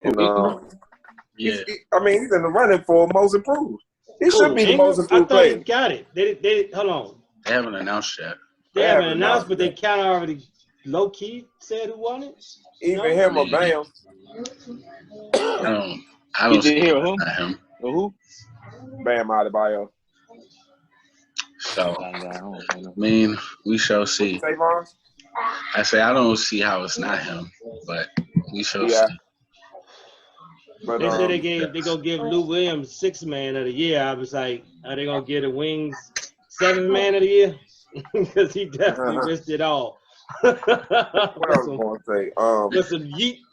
And Yeah. I mean, he's in the running for most improved. He should be the most I improved thought player. he got it. They hold on. They haven't announced yet. They haven't announced, but they kind of already low key said who won it. Even him or Bam. I don't see him. Who? Bam Adebayo. So, I mean, we shall see. I say I don't see how it's not him, but we shall see. But, they said they gonna give Lou Williams 6th man of the year. I was like, are they gonna give the Wings 7th man of the year? Because he definitely risked it all. What I was going to say? With some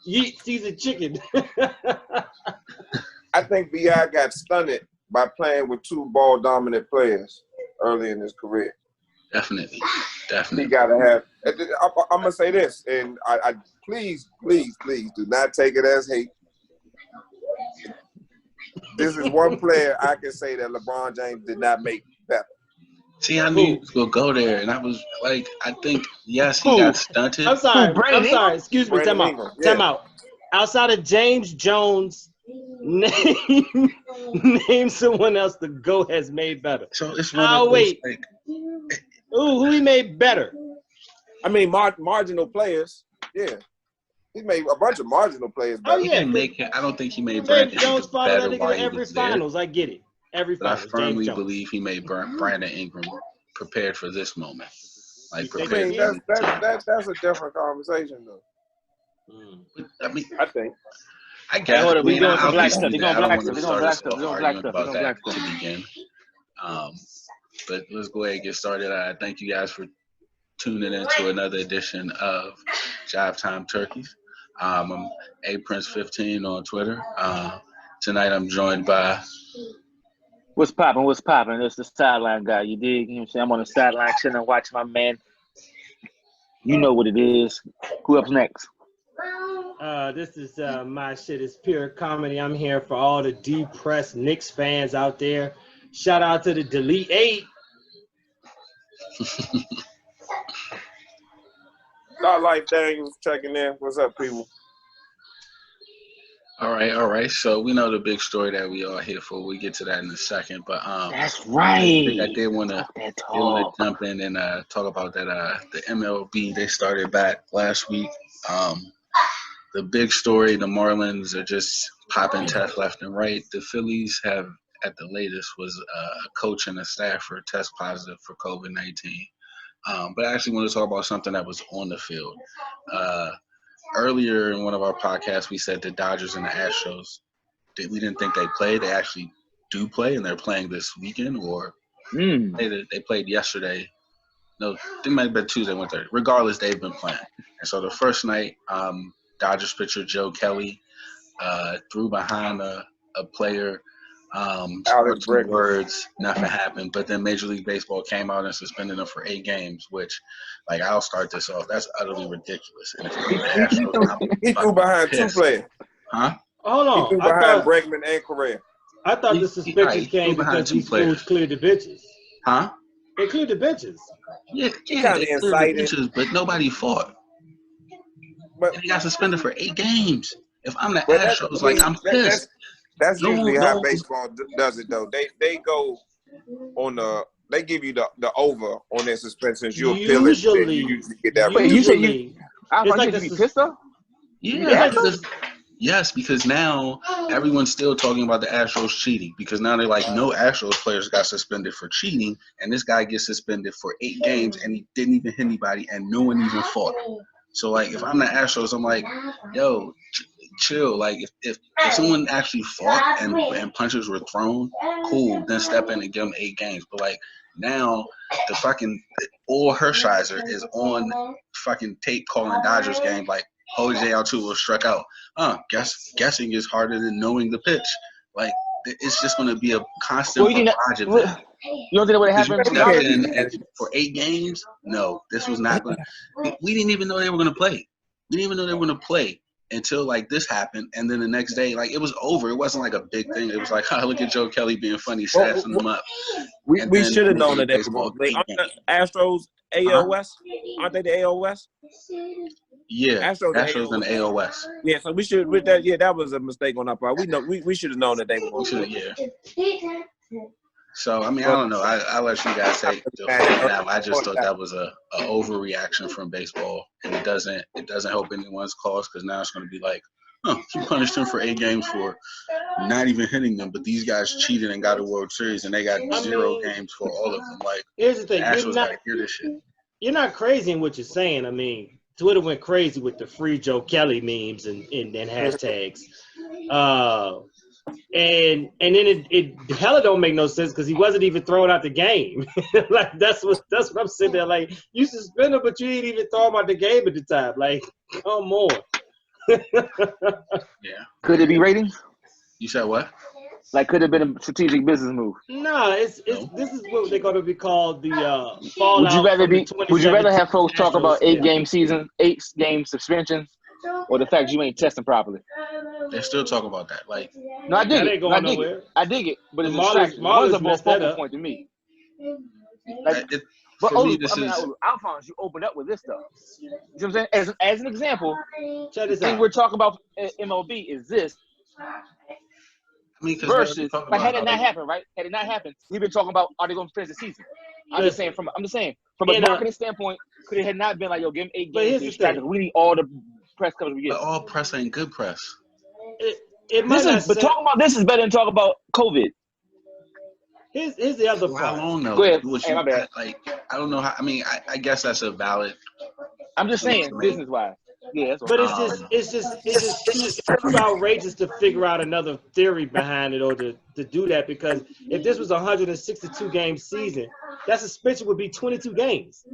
yeet seasoned chicken. I think B.I. got stunned by playing with 2 ball dominant players early in his career. Definitely. He got to have. I'm gonna say this, and I please do not take it as hate. This is one player I can say that LeBron James did not make better. See, I knew you was gonna go there, and I was like, I think yes, he got stunted. I'm sorry. Excuse me. Time out. Outside of James Jones, name someone else the GOAT has made better. So it's one of those, like, who he made better? I mean, marginal players. Yeah, he made a bunch of marginal players better. Oh yeah, I don't think he made James Brandon Jones Ingram followed better that while nigga he every was there. finals. I get it. Every But I finals. firmly believe he made Brandon Ingram prepared for this moment. Like prepared. That's a different conversation, though. I mean, I think. I guess. Hold on, we doing some black I stuff. We don't doing black want to stuff. start us off arguing about We that doing to begin. But let's go ahead and get started. Thank you guys for tuning into another edition of Jive Time Turkeys. I'm A-Prince15 on Twitter. Tonight I'm joined by... What's popping? It's the sideline guy. You dig? You know what I'm saying? I'm on the sideline chilling, watching my man. You know what it is. Who up next? This is my shit is pure comedy. I'm here for all the depressed Knicks fans out there. Shout out to the Delete 8. Star Life Daniels checking in. What's up, people? All right. So we know the big story that we are here for. We'll get to that in a second. But that's right. I did want to jump in and talk about that. The MLB, they started back last week. The big story, the Marlins are just popping tests left and right. The Phillies have, at the latest, was a coach and a staffer test positive for COVID-19. But I actually want to talk about something that was on the field. Earlier in one of our podcasts, we said the Dodgers and the Astros, we didn't think they played. They actually do play, and they're playing this weekend, or they played yesterday. No, they might have been Tuesday, Wednesday. Regardless, they've been playing. And so the first night, Dodgers pitcher Joe Kelly threw behind a player. Words, nothing happened. But then Major League Baseball came out and suspended him for 8 games, which, like, I'll start this off. That's utterly ridiculous. And if you're the Astros, he threw behind pissed. 2 players. Hold on. He threw behind Bregman and Correa. I thought the suspension came because these fools cleared the benches. Huh? They cleared the benches. Yeah, they cleared the benches, but nobody fought. But they got suspended for 8 games. If I'm the Astros, I'm pissed. That's usually how baseball does it, though. They go on they give you the over on their suspensions. You appeal it, then you usually get that. Wait, you said you? I was like to be pissed though. Yeah, yes, because now everyone's still talking about the Astros cheating, because now they're like, no Astros players got suspended for cheating, and this guy gets suspended for 8 games, and he didn't even hit anybody, and no one even fought. So, like, if I'm the Astros, I'm like, yo, chill. Like, if someone actually fought and punches were thrown, cool, then step in and give them 8 games. But, like, now the fucking Orel Hershiser is on fucking tape calling Dodgers games like Jose Altuve struck out. Guessing is harder than knowing the pitch. Like, it's just going to be a constant barrage of that. You don't think that would happen? And for 8 games? No, this was not going to. We didn't even know they were going to play. We didn't even know they were going to play until, like, this happened. And then the next day, like, it was over. It wasn't like a big thing. It was like, look at Joe Kelly being funny, sassing them up. We should have known that they were going to play. Aren't the Astros AL West? Aren't they the AL West? Yeah, Astros in the AL West. Yeah, so we should with that. Yeah, that was a mistake on our part. We know we should have known that they were going to. Yeah. So I mean, I don't know. I'll let you guys take that. I just thought that was a overreaction from baseball, and it doesn't help anyone's cause because now it's going to be like, you punished him for 8 games for not even hitting them, but these guys cheated and got a World Series, and they got 0 games for all of them. Like, here's the thing: the Astros got to hear this shit. You're not crazy in what you're saying. I mean, Twitter went crazy with the free Joe Kelly memes and hashtags. And then it hella don't make no sense because he wasn't even throwing out the game. Like that's what I'm sitting there like, you suspend him, but you ain't even throw him out the game at the time. Like, come on. Yeah. Could it be ratings? You said what? Like, could it have been a strategic business move? No, this is what they're gonna be called the fallout. Would you rather have folks talk about 8-game season, 8-game suspensions, or the fact you ain't testing properly? They're still talking about that. Like, no, I dig that it. ain't going nowhere. I dig it, but it's a distraction. Marlins One's a more focal point to me. Like, but Alphonse, you opened up with this stuff. You know what I'm saying? As an example, the thing we're talking about MLB is this. I mean, versus, but had it not happened, right? Had it not happened, we've been talking about are they going to finish the season? I'm just saying from a marketing standpoint, could it have not been like, yo, give him 8 games? We need all the press coverage we get. But all press ain't good press. But talking about this is better than talking about COVID. Here's the other part. I don't know. Go ahead. My bad. Like, I don't know how. I mean, I guess that's a valid. I'm just saying, business wise. Yeah, that's but it's just too outrageous to figure out another theory behind it or to do that, because if this was a 162 game season, that suspension would be 22 games.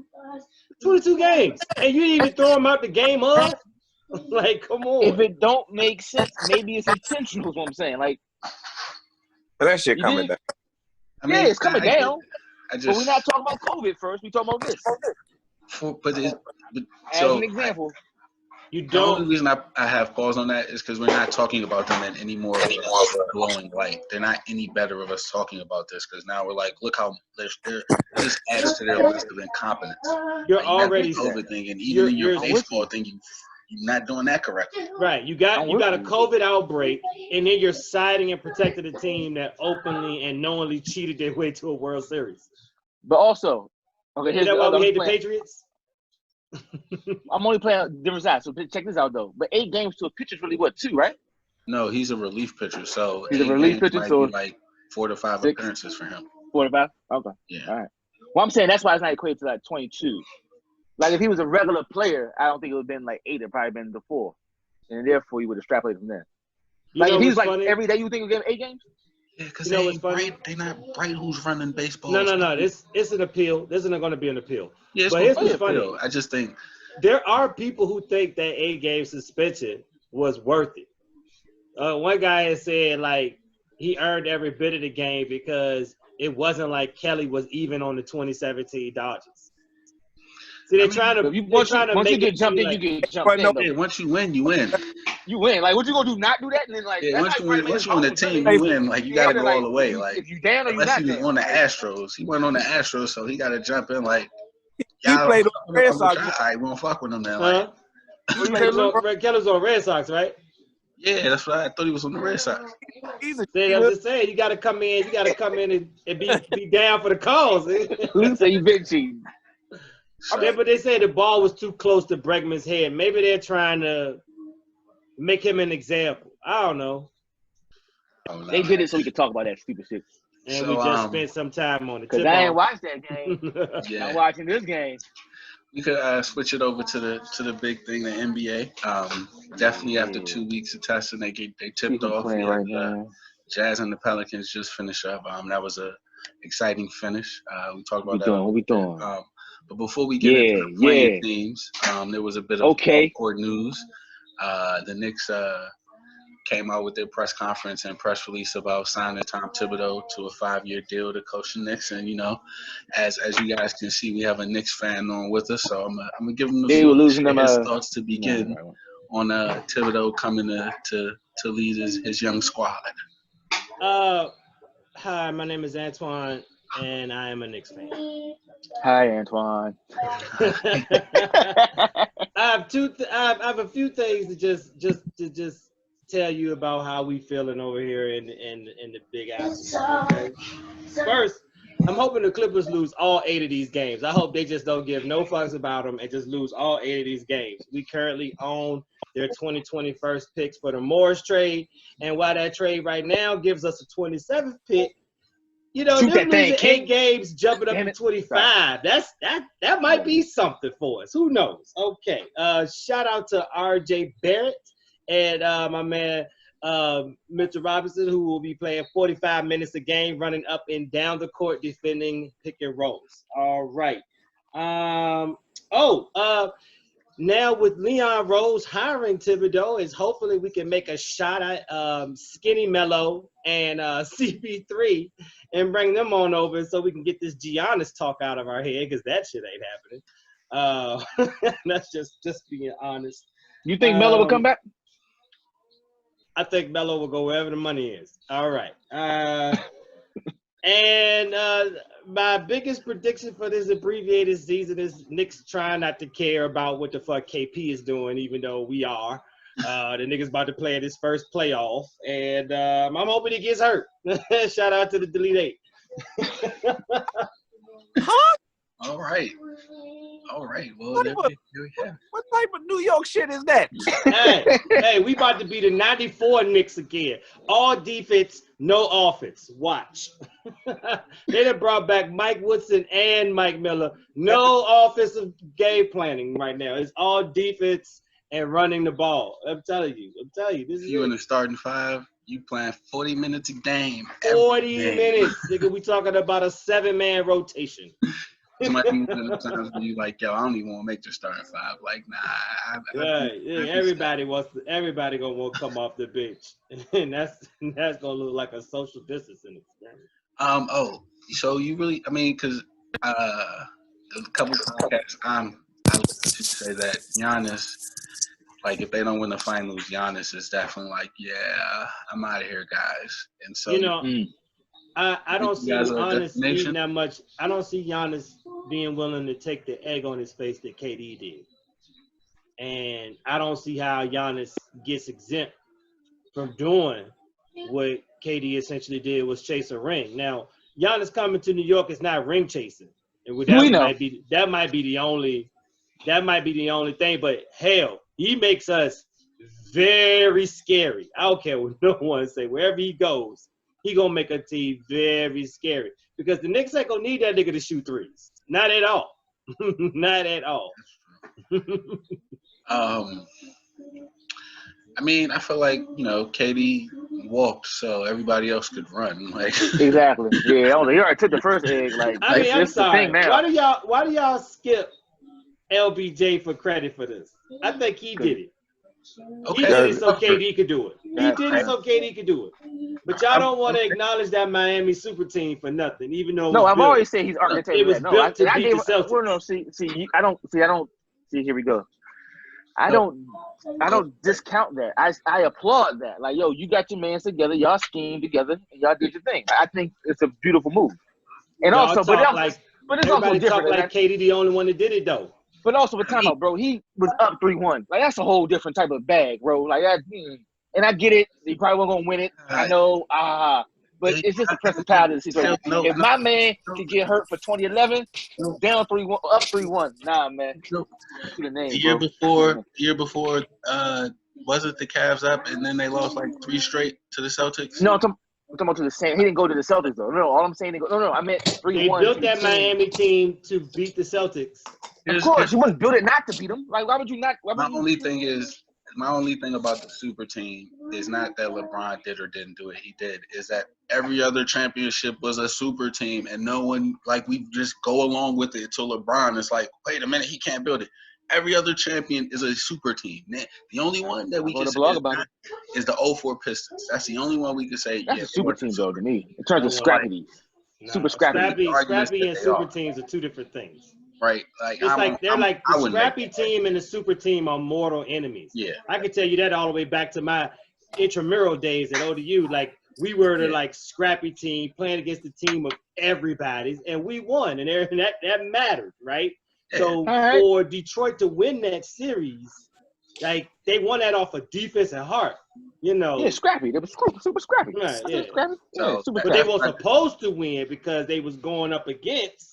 22 games, and you didn't even throw them out the game of. Like, come on. If it don't make sense, maybe it's intentional. Is what I'm saying. Like, but that shit coming down. I mean, it's coming down. But we're not talking about COVID first. We're talking about this. As an example. The only reason I have pause on that is because we're not talking about them in any more of a glowing light. They're not any better of us talking about this because now we're like, look how they're this adds to their list of incompetence. You're like, already COVID thing, and even in your baseball thing, you're not doing that correctly. Right. You got a COVID outbreak, and then you're siding and protecting the team that openly and knowingly cheated their way to a World Series. But also, okay, is that why we hate the Patriots? I'm only playing different sides, so check this out though. But 8 games to a pitcher is really what, 2, right? No, he's a relief pitcher, so he's a relief pitcher, so like 4 to 5 appearances for him. 4 to 5? Okay. Yeah. All right. Well, I'm saying that's why it's not equated to like 22. Like if he was a regular player, I don't think it would have been like 8. It'd probably been the 4, and therefore you would extrapolate from there. Like if he's like funny? Every day, you think you give him 8 games? Yeah, because they're not bright who's running baseball. No. It's an appeal. This isn't going to be an appeal. Yeah, but here's what's funny. I just think there are people who think that 8-game suspension was worth it. One guy has said like he earned every bit of the game because it wasn't like Kelly was even on the 2017 Dodgers. See, they're trying to once you get jumped in, you get jumped in. Yeah, once you win, you win. You win. Like, what you gonna do? Not do that, and then like once you win the team, you win. Like you gotta go all the way. Like if you down or you not he was on the Astros, he went on the Astros, so he gotta jump in. Like he played on the Red Sox. I won't fuck with him now. Like, Kelly was on Red Sox, right? Yeah, that's what I thought. He was on the Red Sox. I'm just saying, you gotta come in. You gotta come in and be down for the cause. Who say you big cheating? But they say the ball was too close to Bregman's head. Maybe they're trying to make him an example. I don't know. They did it so we could talk about that stupid shit. And we just spent some time on it. Because I ain't watched that game. Yeah. I'm watching this game. We could switch it over to the big thing, the NBA. Definitely after 2 weeks of testing, they tipped off. Right Jazz and the Pelicans just finished up. That was a exciting finish. We talked about that. What we doing? But before we get into the playing teams, there was a bit of court news. The Knicks came out with their press conference and press release about signing Tom Thibodeau to a 5-year deal to coach the Knicks. And, you know, as you guys can see, we have a Knicks fan on with us. So I'm going to give him his thoughts to begin on Thibodeau coming to lead his young squad. Hi, my name is Antoine, and I am a Knicks fan. Hi, Antoine. I have a few things to just tell you about how we feeling over here in the Big Apple. Okay? First, I'm hoping the Clippers lose all 8 of these games. I hope they just don't give no fucks about them and just lose all 8 of these games. We currently own their 2020 first picks for the Morris trade, and while that trade right now gives us a 27th pick, you know, them losing 8 games, jumping up to 25. That might be something for us. Who knows? Okay. Shout out to RJ Barrett and my man Mr. Robinson, who will be playing 45 minutes a game, running up and down the court, defending pick and rolls. All right. Now with Leon Rose hiring Thibodeau, is hopefully we can make a shot at Skinny Mello and CP3 and bring them on over so we can get this Giannis talk out of our head, because that shit ain't happening. That's just being honest. You think Melo will come back? I think Melo will go wherever the money is. All right. And my biggest prediction for this abbreviated season is Knicks trying not to care about what the fuck KP is doing, even though we are. The nigga's about to play in his first playoff, and I'm hoping he gets hurt. Shout out to the Delete 8. Huh? All right. Well, What type of New York shit is that? hey, we about to be the 94 Knicks again. All defense, no offense. Watch. They done brought back Mike Woodson and Mike Miller. No offensive game planning right now. It's all defense and running the ball. I'm telling you. This is you in the starting 5. You playing 40 minutes a game. 40 minutes. Nigga, we talking about a 7-man rotation. It might be one of the times where you like, yo, I don't even want to make the starting 5. Like, nah. Everybody gonna want to come off the bench, and that's gonna look like a social distancing experiment. So you really, I mean, because a couple podcasts, I would say that Giannis, like, if they don't win the finals, Giannis is definitely like, yeah, I'm out of here, guys. And so, I don't see Giannis eating that much. I don't see Giannis being willing to take the egg on his face that KD did. And I don't see how Giannis gets exempt from doing what KD essentially did, was chase a ring. Now, Giannis coming to New York is not ring chasing. And that might be the only thing, but hell, he makes us very scary. I don't care what no one say. Wherever he goes, he gonna make a team very scary, because the Knicks ain't gonna need that nigga to shoot threes. Not at all. Not at all. I mean, I feel like, KD walked so everybody else could run. Like, exactly. Yeah, he already took the first egg. Like, I mean, I'm sorry. The thing now. Why do y'all skip LBJ for credit for this? I think he did it. Okay. He did it so KD could do it. But y'all don't want to acknowledge that Miami super team for nothing, even though I've always said he's architect. It was built to beat the Celtics. I don't see. Here we go. I don't discount that. I applaud that. Like, yo, you got your mans together, y'all schemed together, and y'all did your thing. I think it's a beautiful move. And y'all also, but it's also different. Like KD the only one that did it though. But also, with time out, bro, he was up 3-1. Like, that's a whole different type of bag, bro. Like that, and I get it. He probably wasn't gonna win it. I know. But it's just a principality of the situation. If my man could get hurt for 2011, down 3-1, up 3-1, nah, man. The year before, was it the Cavs up and then they lost like 3 straight to the Celtics? No, I'm talking about to the same. He didn't go to the Celtics though. No, all I'm saying, I meant 3-1. They built that Miami team to beat the Celtics. Of course, you wouldn't build it not to beat them. Like, why would you not? My only thing about the super team is not that LeBron did or didn't do it. He did. Is that every other championship was a super team, and no one, like, we just go along with it until LeBron is like, wait a minute, he can't build it. Every other champion is a super team. The only one that we can say is the 04 Pistons. That's the only one we can say. That's a super team, though, to me, in terms of scrappy. Super scrappy. Scrappy and super teams are two different things. Right, the scrappy team and the super team are mortal enemies. Yeah, I can tell you that all the way back to my intramural days at ODU. Like, We were the like scrappy team playing against the team of everybody's, and we won, and that mattered, right? So for Detroit to win that series, like they won that off of defense and heart, you know. Yeah, scrappy. They were super scrappy. Right, yeah. Scrappy. So, yeah, super but scrappy. they were supposed to win because they was going up against,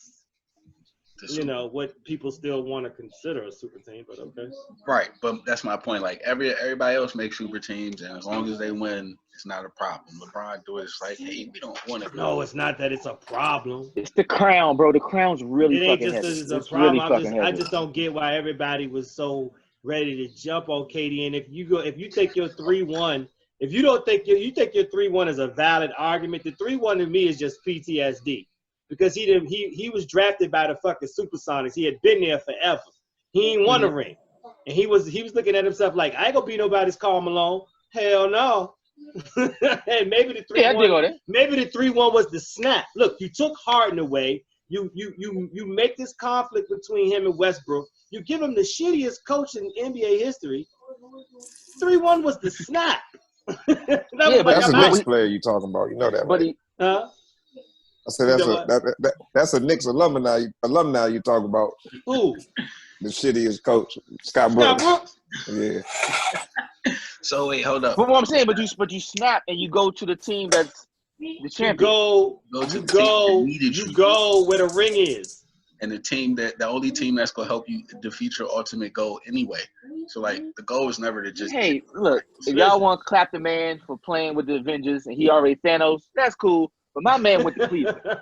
you know, what people still want to consider a super team. But okay. Right, but that's my point. Like everybody else makes super teams, and as long as they win, it's not a problem. LeBron do it. It's like, hey, we don't want to. No, it's not that it's a problem. It's the crown, bro. The crown's really it ain't fucking just heavy. It's a It's problem. really fucking heavy. I just don't get why everybody was so ready to jump on KD. And if you take your 3-1, if you don't think you take your 3-1 as a valid argument, the 3-1 to me is just PTSD. Because he was drafted by the fucking Supersonics. He had been there forever. He ain't won a ring. And he was looking at himself like, I ain't gonna be nobody's Karl Malone. Hell no. And maybe the 3-1 was the snap. Look, you took Harden away. You make this conflict between him and Westbrook. You give him the shittiest coach in NBA history. 3-1 was the snap. That's the next player you talking about. You know that, but right? I said that's a Knicks alumni you talk about. Who? The shittiest coach, Scott Brooks. Yeah. So wait, hold up. But what I'm saying, but you snap and you go to the team that's the champion. You go where the ring is. And the only team that's gonna help you defeat your ultimate goal anyway. So like the goal is never to just. Hey, look, if y'all want to clap the man for playing with the Avengers and he already Thanos, that's cool. But my man went to Cleveland.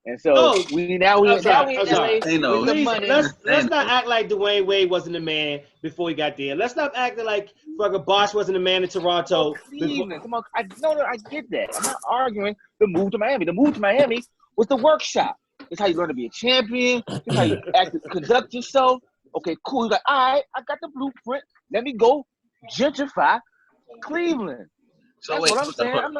And so we in LA with the money. Let's not act like Dwayne Wade wasn't the man before he got there. Let's not act like fucking Bosh wasn't the man in Toronto. Cleveland, come on. I get that. I'm not arguing the move to Miami. The move to Miami was the workshop. It's how you learn to be a champion. It's how you conduct yourself. Okay, cool. He's like, all right, I got the blueprint. Let me go gentrify Cleveland. So that's wait, what I'm saying.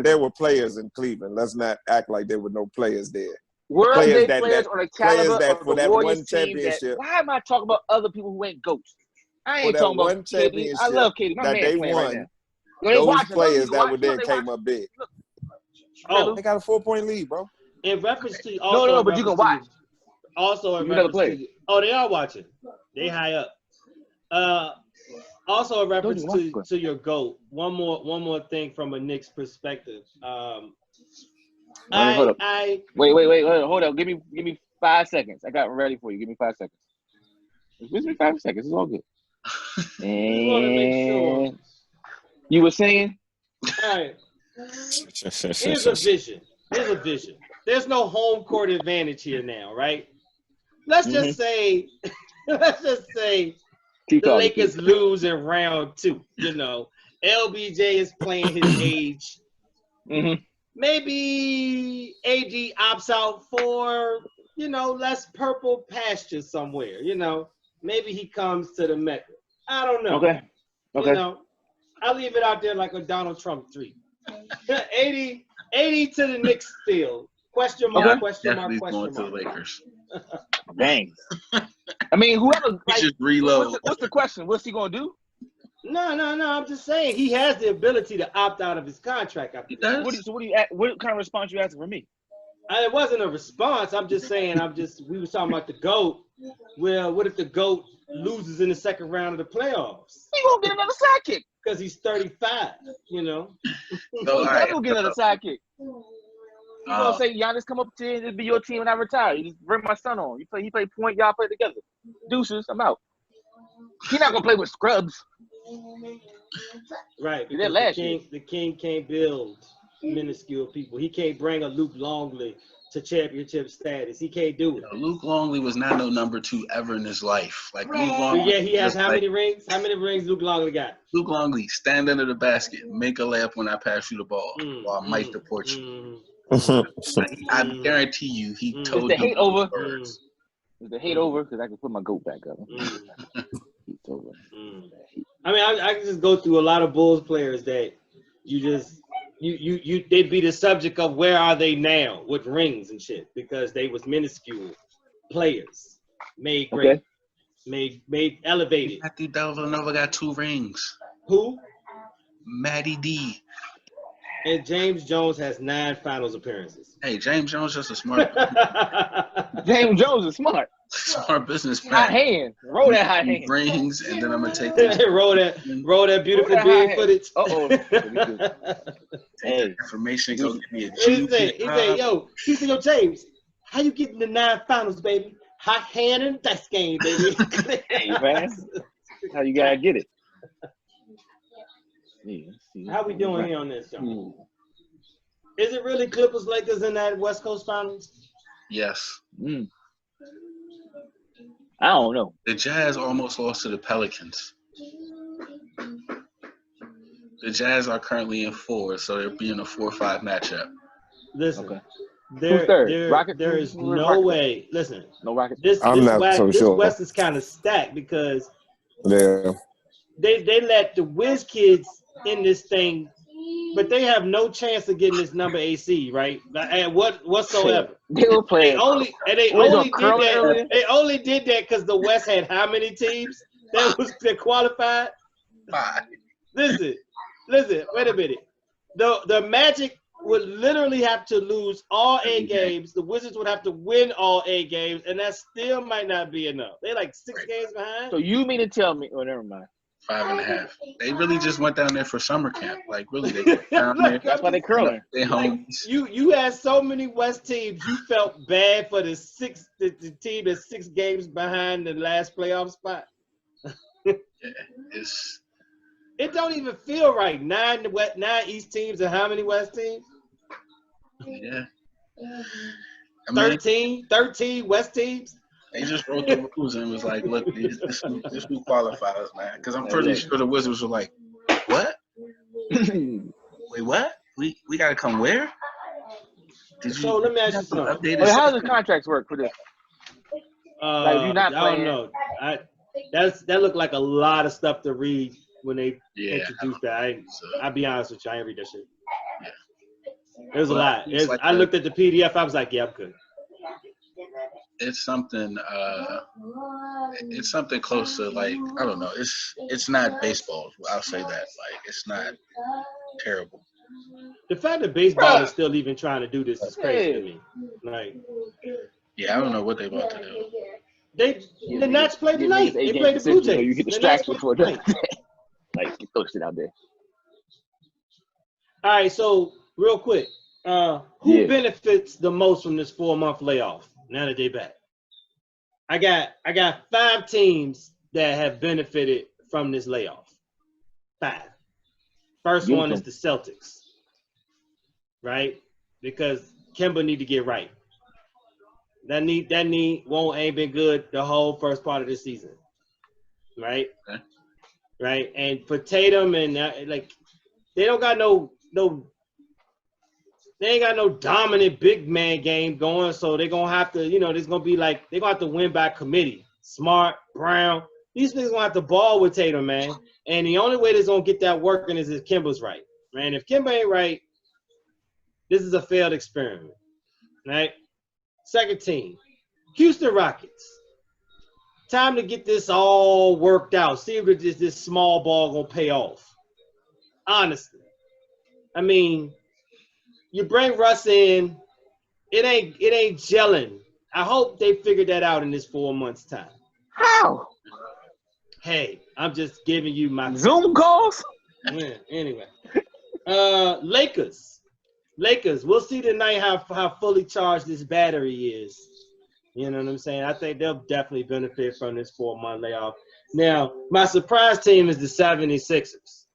There were players in Cleveland. Let's not act like there were no players there. Were they players on the caliber of for the that Warriors one team championship? Why am I talking about other people who ain't GOATs? I ain't for talking that about one championship KD. I love KD. My that man they playing won. Right now. Those players that were there came up big. They got a 4-point lead, bro. In reference to no, but you can watch. Also, in reference to they are watching. They high up. Also, in reference to your GOAT. One more thing from a Knicks perspective. Hold up. Wait, hold up. Give me 5 seconds. I got it ready for you. Give me 5 seconds. Give me 5 seconds. It's all good. And you were saying? All right. Here's a vision. There's no home court advantage here now, right? Let's just say the Lakers lose in round 2. You know, LBJ is playing his age. Maybe AD opts out for, less purple pasture somewhere. Maybe he comes to the Mecca. I don't know. Okay. I'll leave it out there like a Donald Trump tweet. 80 to the Knicks still. Question mark. Definitely going to the Lakers. Dang. I mean, whoever. Just reload. What's the question? What's he gonna do? No. I'm just saying he has the ability to opt out of his contract. What kind of response you asking from me? It wasn't a response. I'm just saying. We were talking about the GOAT. Well, what if the GOAT loses in the second round of the playoffs? He gonna get another sidekick because he's 35. He's gonna get another sidekick. You gonna say Giannis come up to you and be your team when I retire? You just bring my son on. He play point. Y'all play together. Deuces. I'm out. He's not gonna play with scrubs. Right. The king can't build minuscule people. He can't bring a Luke Longley to championship status. He can't do it. Luke Longley was not no number 2 ever in his life. Like Luke Longley. Yeah, he has how many rings? How many rings Luke Longley got? Luke Longley, stand under the basket, make a layup when I pass you the ball while Mike deport you. I guarantee you, he told the hate over. Is the hate over? Because I can put my GOAT back up. It's over. I mean, I can just go through a lot of Bulls players that they'd be the subject of where are they now with rings and shit because they was minuscule players, made great, made elevated. Matthew Dellavedova got 2 rings. Who? Matty D. And James Jones has 9 finals appearances. Hey, James Jones just a smart. James Jones is smart. Smart businessman. High hand. Roll that high hand. Rings, and then I'm gonna take this. roll that beautiful beard footage. Hey, information. Go give me a He said, yo, James, how you getting the 9 finals, baby? Hot hand in the dice game, baby. hey, man. How you gotta get it? Yeah, how we doing here on this, John? Is it really Clippers Lakers in that West Coast Finals? Yes. I don't know. The Jazz almost lost to the Pelicans. The Jazz are currently in 4, so they're being a 4-5 matchup. Listen, okay. there is no way. Listen, no Rockets. This West is kind of stacked because they let the Wiz kids in this thing, but they have no chance of getting this number AC, right? And whatsoever. They were playing. They only did that because the West had how many teams that qualified? 5. Listen, wait a minute. The Magic would literally have to lose all 8 games. The Wizards would have to win all 8 games, and that still might not be enough. They're like 6 games behind. So you mean to tell me? Oh, never mind. 5.5. They really just went down there for summer camp. Like really, they went down there. That's why they curling. They home. You had so many West teams. You felt bad for the team that's 6 games behind the last playoff spot. Yeah, it don't even feel right. 9 East teams and how many West teams? Yeah. 13 West teams. They just wrote the rules and was like, look, this who qualifies, man. Because I'm pretty sure the Wizards were like, what? Wait, what? We got to come where? Let me ask you something. How does the contracts work for this? Like, if you're not playing. I don't know. That looked like a lot of stuff to read when they introduced that. I'll be honest with you, I ain't read that shit. Yeah. It was a lot. I looked at the PDF. I was like, yeah, I'm good. It's something. It's something close to like I don't know. It's not baseball. I'll say that. Like it's not terrible. The fact that baseball is still even trying to do this is crazy to me. Like, yeah, I don't know what they about to do. The Nats play tonight. They play the Blue Jays. You get distracted before that. Like throw shit out there. All right, so real quick, who benefits the most from this 4-month layoff? Now that they back, I got 5 teams that have benefited from this layoff. 5. First one is the Celtics, right? Because Kemba need to get right. That knee ain't been good the whole first part of the season, right? Okay. Right, and for Tatum and like they don't got they ain't got no dominant big man game going, so they're gonna have to, there's gonna be like they're gonna have to win by committee. Smart, Brown, these niggas gonna have to ball with Tatum, man. And the only way they're gonna get that working is if Kimba's right, man. If Kimba ain't right, this is a failed experiment, right? Second team, Houston Rockets. Time to get this all worked out. See if this small ball gonna pay off. Honestly, I mean. You bring Russ in, it ain't gelling. I hope they figured that out in this 4 months' time. How? Hey, I'm just giving you my Zoom calls. Yeah, anyway, Lakers. We'll see tonight how fully charged this battery is. You know what I'm saying? I think they'll definitely benefit from this 4-month layoff. Now, my surprise team is the 76ers,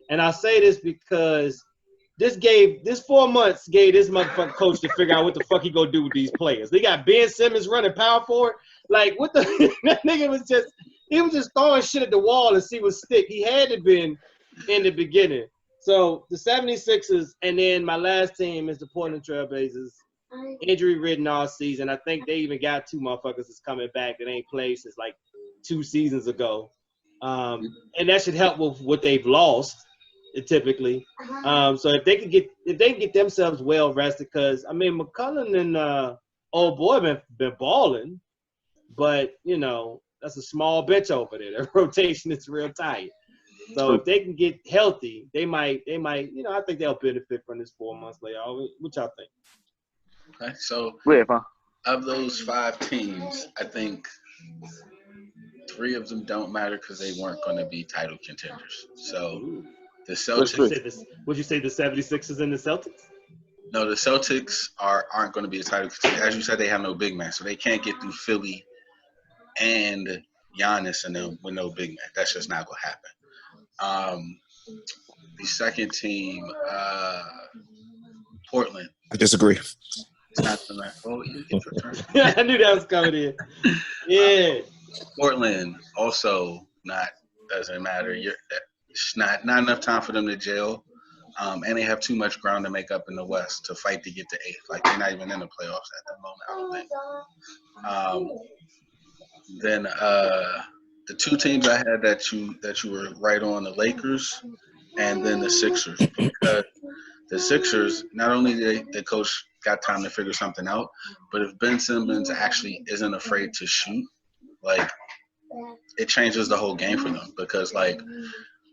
and I say this because. This 4 months gave this motherfucking coach to figure out what the fuck he gonna do with these players. They got Ben Simmons running power forward. Like what the that nigga was just throwing shit at the wall and see what stick. He had to been in the beginning. So the 76ers, and then my last team is the Portland Trail Blazers. Injury ridden all season. I think they even got 2 motherfuckers that's coming back that ain't played since like 2 seasons ago. And that should help with what they've lost. Typically, so if they can get themselves well rested, because I mean McCullough and old boy been balling, but that's a small bench over there. Their rotation is real tight. So if they can get healthy, they might, I think they'll benefit from this 4 months layoff. What y'all think? Okay, so of those 5 teams, I think 3 of them don't matter because they weren't going to be title contenders. So the Celtics. Would you say the 76ers and the Celtics? No, the Celtics aren't going to be a title contender. As you said, they have no big man, so they can't get through Philly and Giannis and them with no big man. That's just not going to happen. The second team, Portland. I disagree. It's not the last. Oh, you get your turn. I knew that was coming in. Yeah. Portland also doesn't matter. It's not enough time for them to jail. And they have too much ground to make up in the West to fight to get to 8th. Like, they're not even in the playoffs at the moment, I don't think. Then the 2 teams I had that you were right on, the Lakers and then the Sixers. Because the Sixers, not only the coach got time to figure something out, but if Ben Simmons actually isn't afraid to shoot, like, it changes the whole game for them because, like,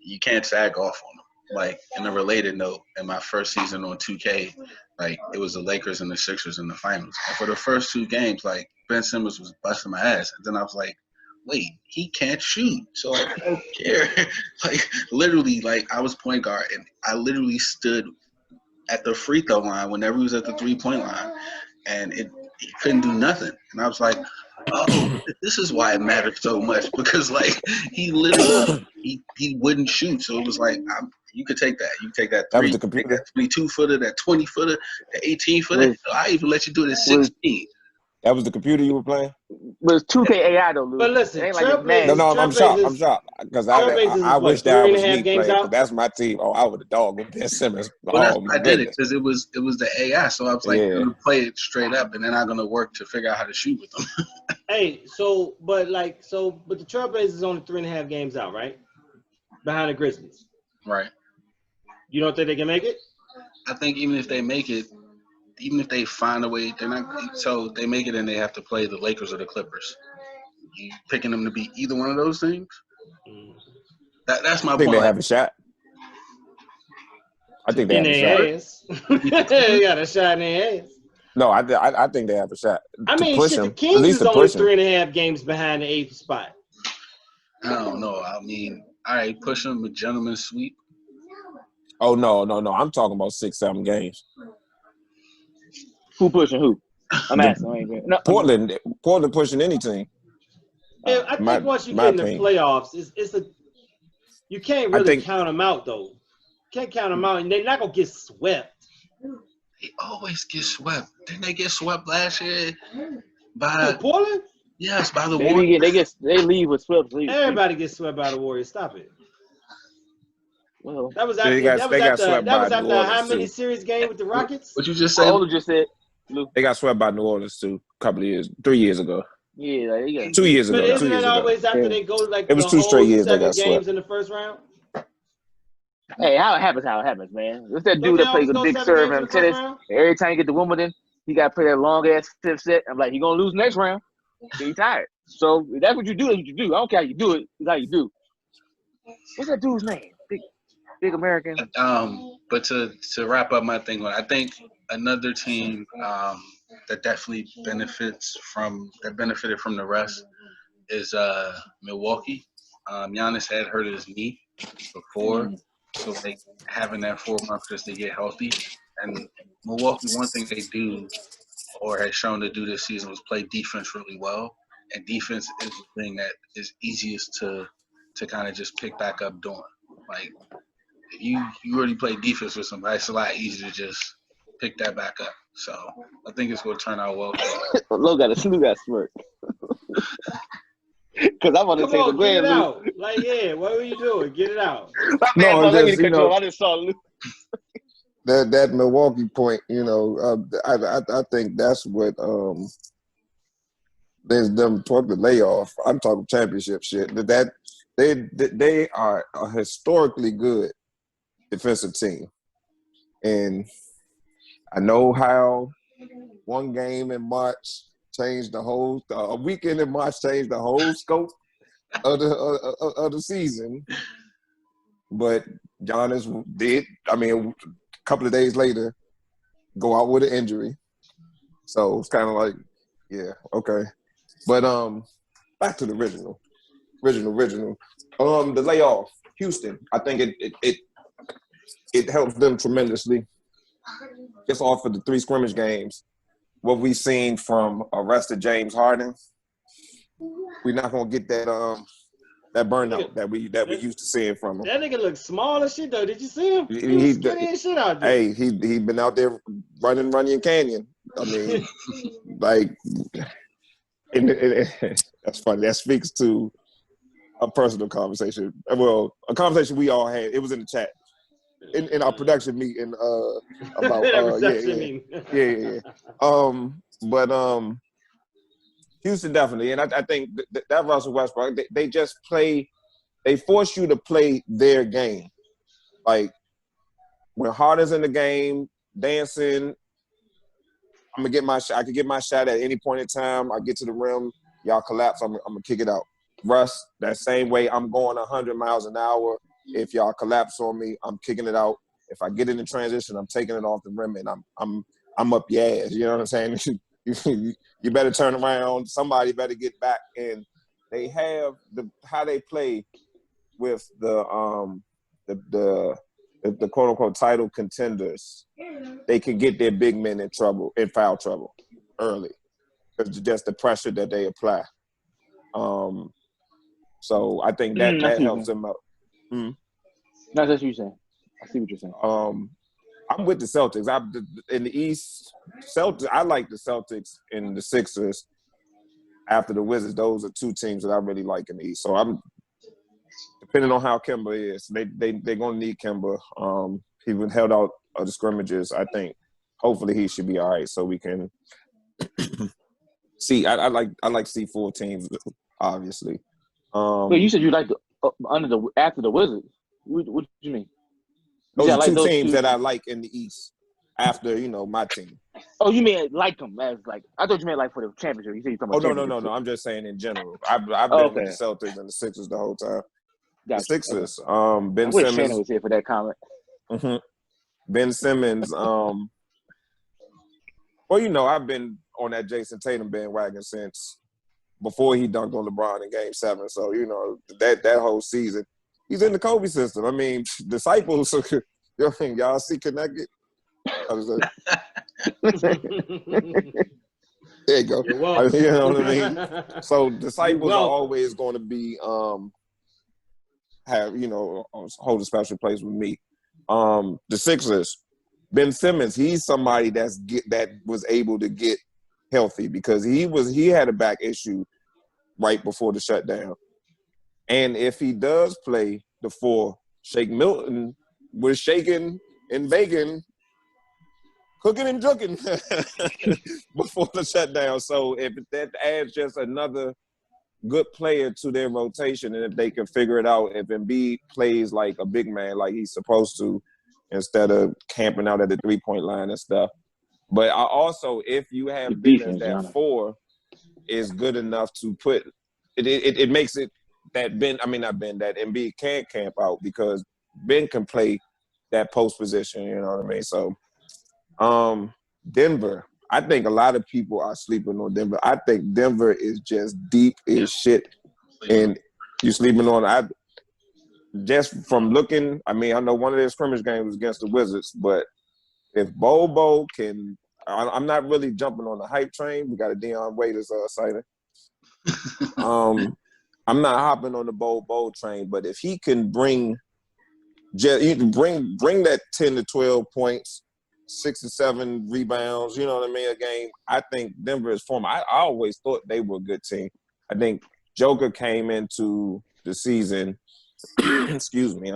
you can't sag off on them. Like, in a related note, in my first season on 2K, like, it was the Lakers and the Sixers in the finals. And for the first 2 games, like, Ben Simmons was busting my ass. And then I was like, wait, he can't shoot. So I don't care. Like, literally, like, I was point guard, and I literally stood at the free throw line whenever he was at the 3-point line. And he couldn't do nothing. And I was like, oh, this is why it mattered so much. Because, like, he literally, he wouldn't shoot. So it was like, you could take that. You could take that 3, that was the computer. That 22-footer, that 20-footer, that 18-footer. I even let you do it at 16. That was the computer you were playing? But it's 2K AI though, Lou. But listen, I'm shocked because I wish that I was me playing. That's my team. Oh, I would have dogged with Ben Simmons. Well, I did it because it was the AI. So I was like, I'm gonna play it straight up, and then I'm gonna work to figure out how to shoot with them. Hey, but the Trailblazers is only 3.5 games out, right? Behind the Grizzlies. Right. You don't think they can make it? I think even if they make it, even if they find a way, they're not. So they make it and they have to play the Lakers or the Clippers. You picking them to beat either one of those things? That's my point. I think they have a shot. I think they have a shot. They got a shot in their ass. No, I think they have a shot. I mean, the Kings is only 3.5 games behind the 8th spot. I don't know. I mean, all right, push them a gentleman's sweep. Oh, no. I'm talking about 6-7 games. Who pushing who? I'm asking. No. Portland pushing any team. Yeah, I think once you get in the playoffs, you can't really count them out, though. Can't count them out, and they're not going to get swept. They always get swept. Didn't they get swept last year? By Portland? Yes, by the Warriors. They leave with swept. Everybody gets swept by the Warriors. Stop it. Well, that was after how many series game with the Rockets? What you just said? Olu just said. They got swept by New Orleans too, a couple of years, 3 years ago. Yeah, like, 2 years ago. But isn't it always after they go it was 2 straight years they got games swept in the first round? Hey, how it happens, man. It's that dude that plays with Big Serve and tennis. Every time you get to Wimbledon, he got to play that long ass 5th set. I'm like, he gonna lose next round. He's tired. So if that's what you do. That's what you do. I don't care how you do it. It's how you do. What's that dude's name? Big American. But to wrap up my thing, I think another team that definitely benefited from the rest is Milwaukee. Giannis had hurt his knee before, so they having that 4 months just to get healthy. And Milwaukee, one thing they do or has shown to do this season was play defense really well. And defense is the thing that is easiest to kind of just pick back up doing. Like, you already play defense with somebody, it's a lot easier to just pick that back up. So I think it's going to turn out well. Lou got smirk. Because I want to take the get it out. Like, yeah, what were you doing? Get it out. Let me control. I just saw Lou. that Milwaukee point, I think that's what there's them talking the layoff. I'm talking championship shit. That they are a historically good defensive team, and I know how one game in March changed the whole. A weekend in March changed the whole scope of the season. But Giannis did. I mean, a couple of days later, go out with an injury. So it's kind of like, yeah, okay. But back to the original. The layoff, Houston. I think it helps them tremendously. Just off of the 3 scrimmage games, what we've seen from arrested James Harden, we're not gonna get that burnout that we used to seeing from him. That nigga looks small as shit though. Did you see him? He was skinny as shit out there. Hey, he been out there running Canyon. I mean, like, that's funny. That speaks to a personal conversation. Well, a conversation we all had. It was in the chat in our production meeting about yeah. But Houston definitely, and I think that Russell Westbrook, they just play. They force you to play their game. Like when Harden's in the game, dancing. I'm gonna get my shot. I can get my shot at any point in time. I get to the rim, y'all collapse. I'm gonna kick it out. Russ, that same way. I'm going 100 miles an hour. If y'all collapse on me, I'm kicking it out. If I get in the transition, I'm taking it off the rim and I'm up your ass. You know what I'm saying? You better turn around. Somebody better get back. And they have how they play with the quote unquote title contenders. They can get their big men in foul trouble early because just the pressure that they apply. So I think that helps them out. That's what you're saying. I see what you're saying. I'm with the Celtics. In the East, I like the Celtics and the Sixers after the Wizards. Those are 2 teams that I really like in the East. So I'm depending on how Kemba is, they're gonna need Kemba. He been held out of the scrimmages. I think hopefully he should be all right. So we can see. I like see 4 teams, obviously. But you said you like after the Wizards. What do you mean? Those are 2 teams that I like in the East after, my team. Oh, you mean like them as like I thought you meant like for the championship. You said you're talking about no. I'm just saying in general. I've been with the Celtics and the Sixers the whole time. Gotcha. The Sixers. Okay. Ben Simmons. Shannon was here for that comment. Mm-hmm. Ben Simmons. Well, I've been on that Jason Tatum bandwagon since before he dunked on LeBron in Game 7. So that whole season. He's in the Kobe system. I mean, disciples. Y'all see connected. There you go. You know what I mean? So disciples are always going to be hold a special place with me. The Sixers, Ben Simmons, he's somebody that was able to get healthy because he had a back issue right before the shutdown. And if he does play the 4, Shake Milton was shaking and baking, cooking and cooking before the shutdown. So if that adds just another good player to their rotation, and if they can figure it out, if Embiid plays like a big man like he's supposed to, instead of camping out at the 3-point line and stuff. But if you have defense that 4 is good enough to put it makes it that that Embiid can't camp out because Ben can play that post position, you know what I mean? So Denver, I think a lot of people are sleeping on Denver. I think Denver is just deep as shit. And you sleeping on just from looking, I know one of their scrimmage games was against the Wizards, but if Bobo can I'm not really jumping on the hype train. We got a Deion Waiters sighting. I'm not hopping on the Bobo train, but if he can bring that 10 to 12 points, 6 to 7 rebounds, you know what I mean, a game, I think Denver is form. I always thought they were a good team. I think Joker came into the season, excuse me,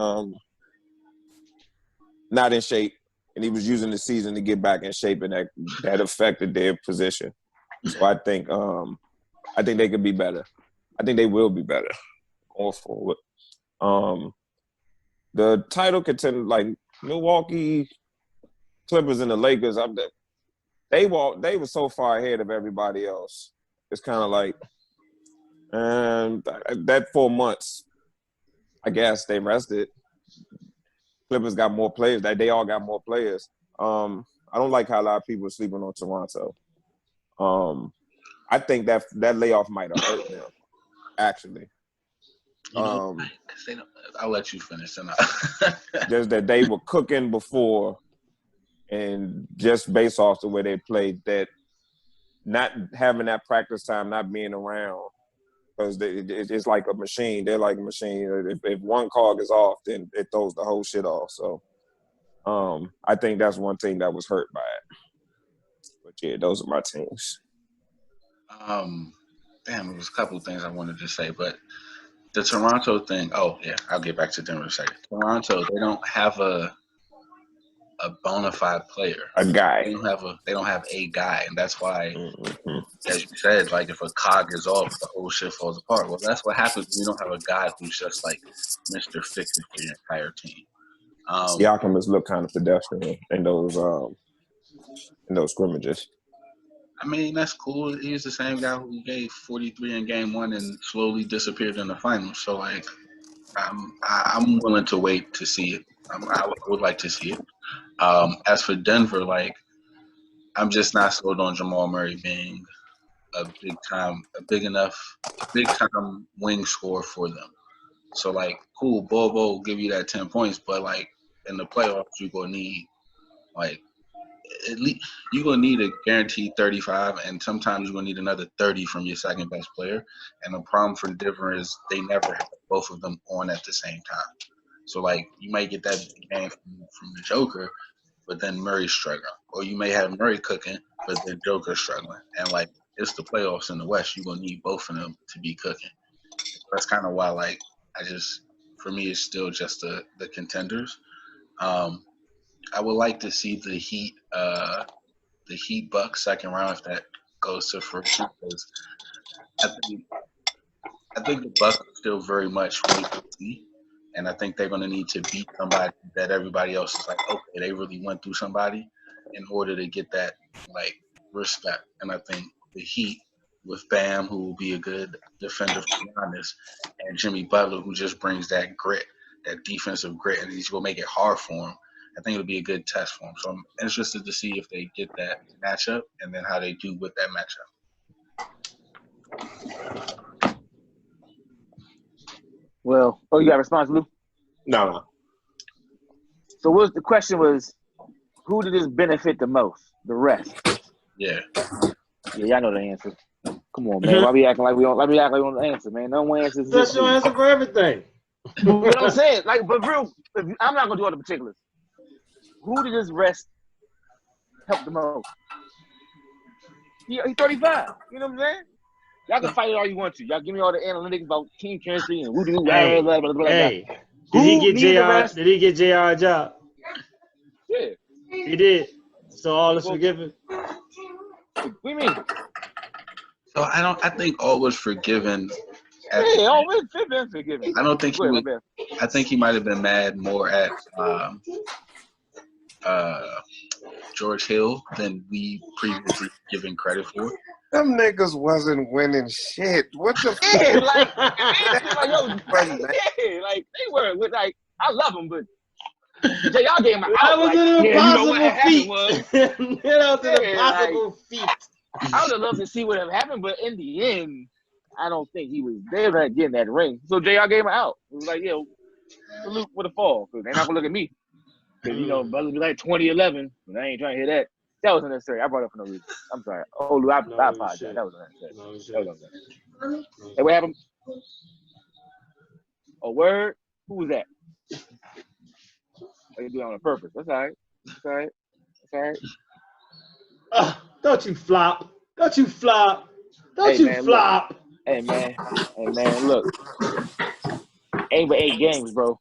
not in shape, and he was using the season to get back in shape, and that affected their position. So I think they could be better. I think they will be better going forward. The title contender, like Milwaukee, Clippers, and the Lakers, they were so far ahead of everybody else. It's kind of like, that 4 months, I guess they rested. Clippers got more players. They all got more players. I don't like how a lot of people are sleeping on Toronto. I think that layoff might have hurt them, actually. You know, because they don't. I'll let you finish. Just that they were cooking before, and just based off the way they played, that not having that practice time, not being around, because it's like a machine. They're like a machine. If one cog is off, then it throws the whole shit off. So, I think that's one thing that was hurt by it. But yeah, those are my teams. Damn, there was a couple of things I wanted to say, but the Toronto thing. Oh yeah, I'll get back to Denver in a second. Toronto, they don't have a bona fide player. A guy. They don't have a guy, and that's why, as you said, like if a cog is off, the whole shit falls apart. Well, that's what happens when you don't have a guy who's just like Mr. Fix It for your entire team. Siakam has looked kind of pedestrian in those scrimmages. I mean, that's cool. He's the same guy who gave 43 in game one and slowly disappeared in the finals. So, like, I'm willing to wait to see it. I would like to see it. As for Denver, like, I'm just not sold on Jamal Murray being a big time wing scorer for them. So, like, cool, Bobo will give you that 10 points, but, like, in the playoffs, you're going to need, like, at least you're going to need a guaranteed 35, and sometimes you're going to need another 30 from your second best player. And the problem for Denver is they never have both of them on at the same time. So, like, you might get that game from the Joker, but then Murray's struggling. Or you may have Murray cooking, but then Joker's struggling. And, like, it's the playoffs in the West. You're going to need both of them to be cooking. That's kind of why, like, for me, it's still just the contenders. I would like to see the Heat Bucks second round if that goes to fruition, because I think the Bucks are still very much wait to see, and I think they're going to need to beat somebody that everybody else is like, okay, they really went through somebody in order to get that like respect. And I think the Heat with Bam, who will be a good defender for Giannis, and Jimmy Butler, who just brings that grit, that defensive grit, and he's going to make it hard for him. I think it'll be a good test for them. So I'm interested to see if they get that matchup and then how they do with that matchup. Well, you got a response, Lou? No. So the question was, who did this benefit the most? The rest? Yeah. Yeah, y'all know the answer. Come on, man. Why we acting like we don't? Let me act like we don't answer, man. No one answers. That's your answer for everything. You know what I'm saying? Like, but real, I'm not gonna do all the particulars. Who did this rest help the most? He's 35. You know what I'm saying? Y'all can fight it all you want to. Y'all give me all the analytics about team chemistry and who do blah, blah, blah, blah. Hey, did he get JR a job? Yeah. He did. So all is forgiven. What do you mean? So I think all was forgiven. Yeah, all was forgiven. I don't think he would. I think he might have been mad more at George Hill than we previously given credit for. Them niggas wasn't winning shit. What the fuck? Like they were with like I love them, but y'all gave him out. That was an impossible feat. That was an impossible feat. I would have loved to see what had happened, but in the end, I don't think they were not getting that ring. So JR gave him out. It was like, yeah, salute for the fall, because they're not gonna look at me. Because you know, brother be like 2011, but I ain't trying to hear that. That wasn't necessary. I brought it up for no reason. I'm sorry. Oh, Lou, I apologize. Shit. That wasn't necessary. Hey, what happened? A word? Who was that? They do it on purpose. That's all right. That's all right. That's all right. Don't you flop. Don't you flop. Don't you flop. Look. Hey, man. Look. Ain't but 8 games, bro.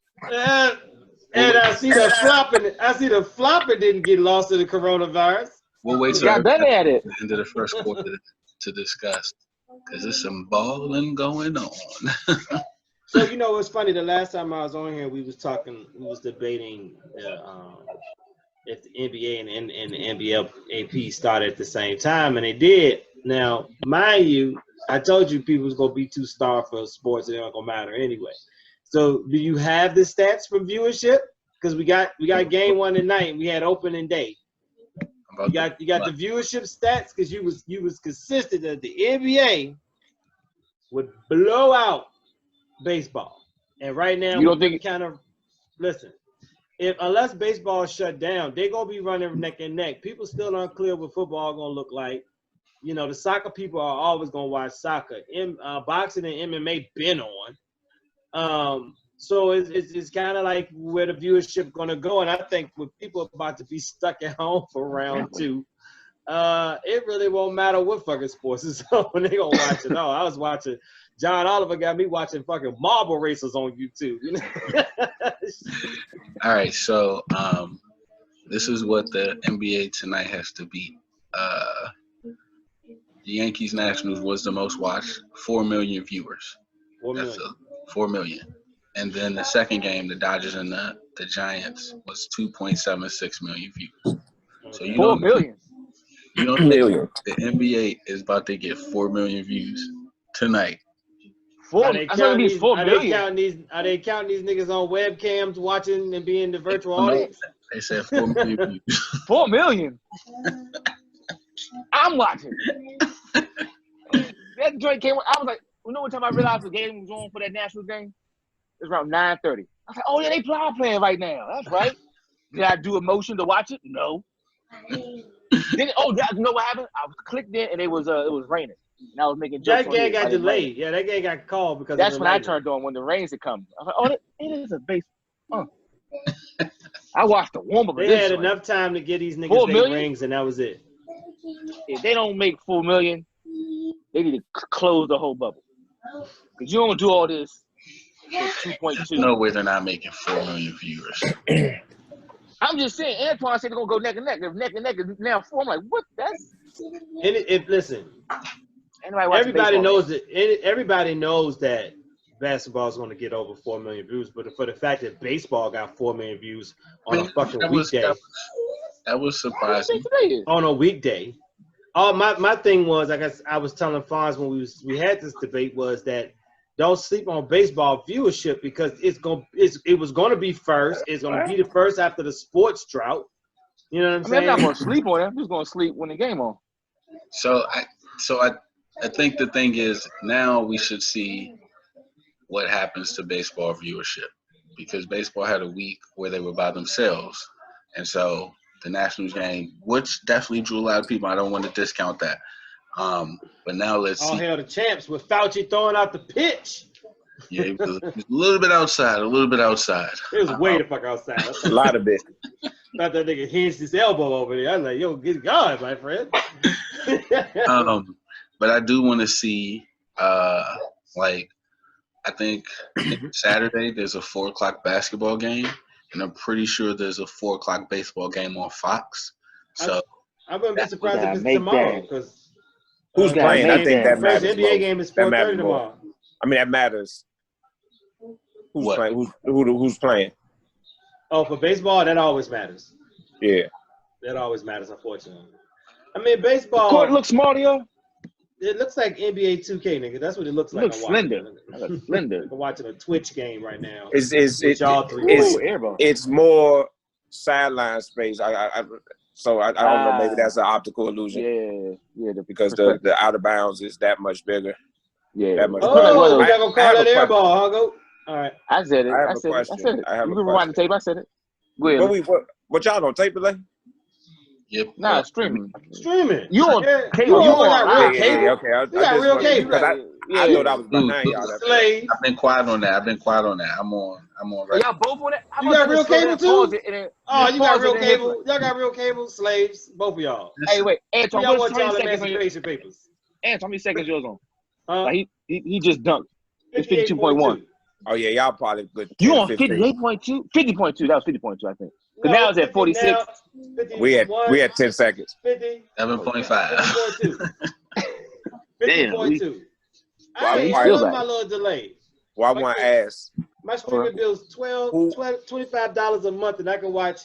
And I see the flopping didn't get lost in the coronavirus. We'll wait till the end of the first quarter to discuss, because there's some balling going on. So you know, it's funny. The last time I was on here, we was debating if the NBA and the NBL AP started at the same time, and they did. Now, mind you, I told you people was gonna be too starved for sports; it ain't gonna matter anyway. So, do you have the stats from viewership? because we got game one tonight and we had opening day. You got the viewership stats because you was consistent that the NBA would blow out baseball. And right now you don't think kind of listen. Unless baseball is shut down, they're gonna be running neck and neck. People still unclear what football gonna look like. You know, the soccer people are always gonna watch soccer. Boxing and MMA been on. So it's kind of like where the viewership gonna go. And I think with people about to be stuck at home for round two, it really won't matter what fucking sports is on. They gonna watch it all. I was watching. John Oliver got me watching fucking marble racers on YouTube. You know? All right, so this is what the NBA tonight has to beat. The Yankees Nationals was the most watched, 4 million viewers. 4 million. 4 million. And then the second game, the Dodgers and the Giants, was 2.76 million views. So 4 million. You know, the NBA is about to get 4 million views tonight. Are they counting these niggas on webcams watching and being the virtual audience? They said 4 million views. 4 million. I'm watching. That joint came. I was like, you know what time I realized the game was on for that Nationals game? It was around 9:30. I was like, oh yeah, they playing right now. That's right. Did I do a motion to watch it? No. Then you know what happened? I clicked in and it was raining. And I was making jokes. That game got delayed. Yeah, that game got called because that's when I turned on when the rains had come. I was like, oh, it is a base. I watched the warm up. They had enough time to get these niggas their rings, and that was it. If they don't make 4 million, they need to close the whole bubble. Because you don't do all this for 2.2. No way they're not making 4 million viewers. I'm just saying, Antoine said they're going to go neck and neck. If neck and neck is now 4, I'm like, what? Listen, everybody knows that basketball is going to get over 4 million views, but for the fact that baseball got 4 million views on a fucking weekday. That was surprising. On a weekday. My thing was, I guess I was telling Fonz when we had this debate was that don't sleep on baseball viewership because it was going to be first. It's going to be the first after the sports drought. You know what I'm saying? I'm not going to sleep on it. I'm just going to sleep when the game on. So I think the thing is now we should see what happens to baseball viewership because baseball had a week where they were by themselves, and so the Nationals game, which definitely drew a lot of people. I don't want to discount that. But now let's see. All hail the champs with Fauci throwing out the pitch. Yeah, it was a little bit outside. It was way the fuck outside. A lot of it. Thought that nigga hinged his elbow over there. I was like, yo, get going, my friend. But I do want to see, I think Saturday there's a 4 o'clock basketball game. And I'm pretty sure there's a 4 o'clock baseball game on Fox. So I wouldn't be surprised if it's tomorrow because who's playing? I think that matters. First NBA game is 4:30 tomorrow. I mean that matters. Who's playing? Who's playing? Oh, for baseball, that always matters. Yeah, that always matters. Unfortunately, I mean baseball. The court looks smarter. It looks like NBA 2K, nigga. That's what it looks like. It looks slender. Slender. I'm watching a Twitch game right now. It's more sideline space. I don't know. Maybe that's an optical illusion. Yeah. Because the out of bounds is that much bigger. Yeah. That much we're not gonna call that air ball, huh? Go. All right. I said it. I have a question. You can rewind the tape. I said it. Go ahead. What y'all on tape delay? Yep. Nah, streaming. You on cable? You got real cable? Okay. You got real cable? I thought I was behind y'all. Slave. I've been quiet on that. I'm on. Right. Y'all both on that? You got real cable too? Oh, you got real cable? Y'all got real cable? Slaves, both of y'all. Hey, wait, Anton, y'all want y'all emancipation papers? Anton, how many seconds yours on? He just dunked. It's 52.1. Oh yeah, y'all probably good. You on 58.2? 50.2. That was 50.2, I think. But now it's at 46. We had 10 seconds. 7.5. 50.2. I ain't my little delay. Well, I want to ask. My streaming bill's $25 a month, and I can watch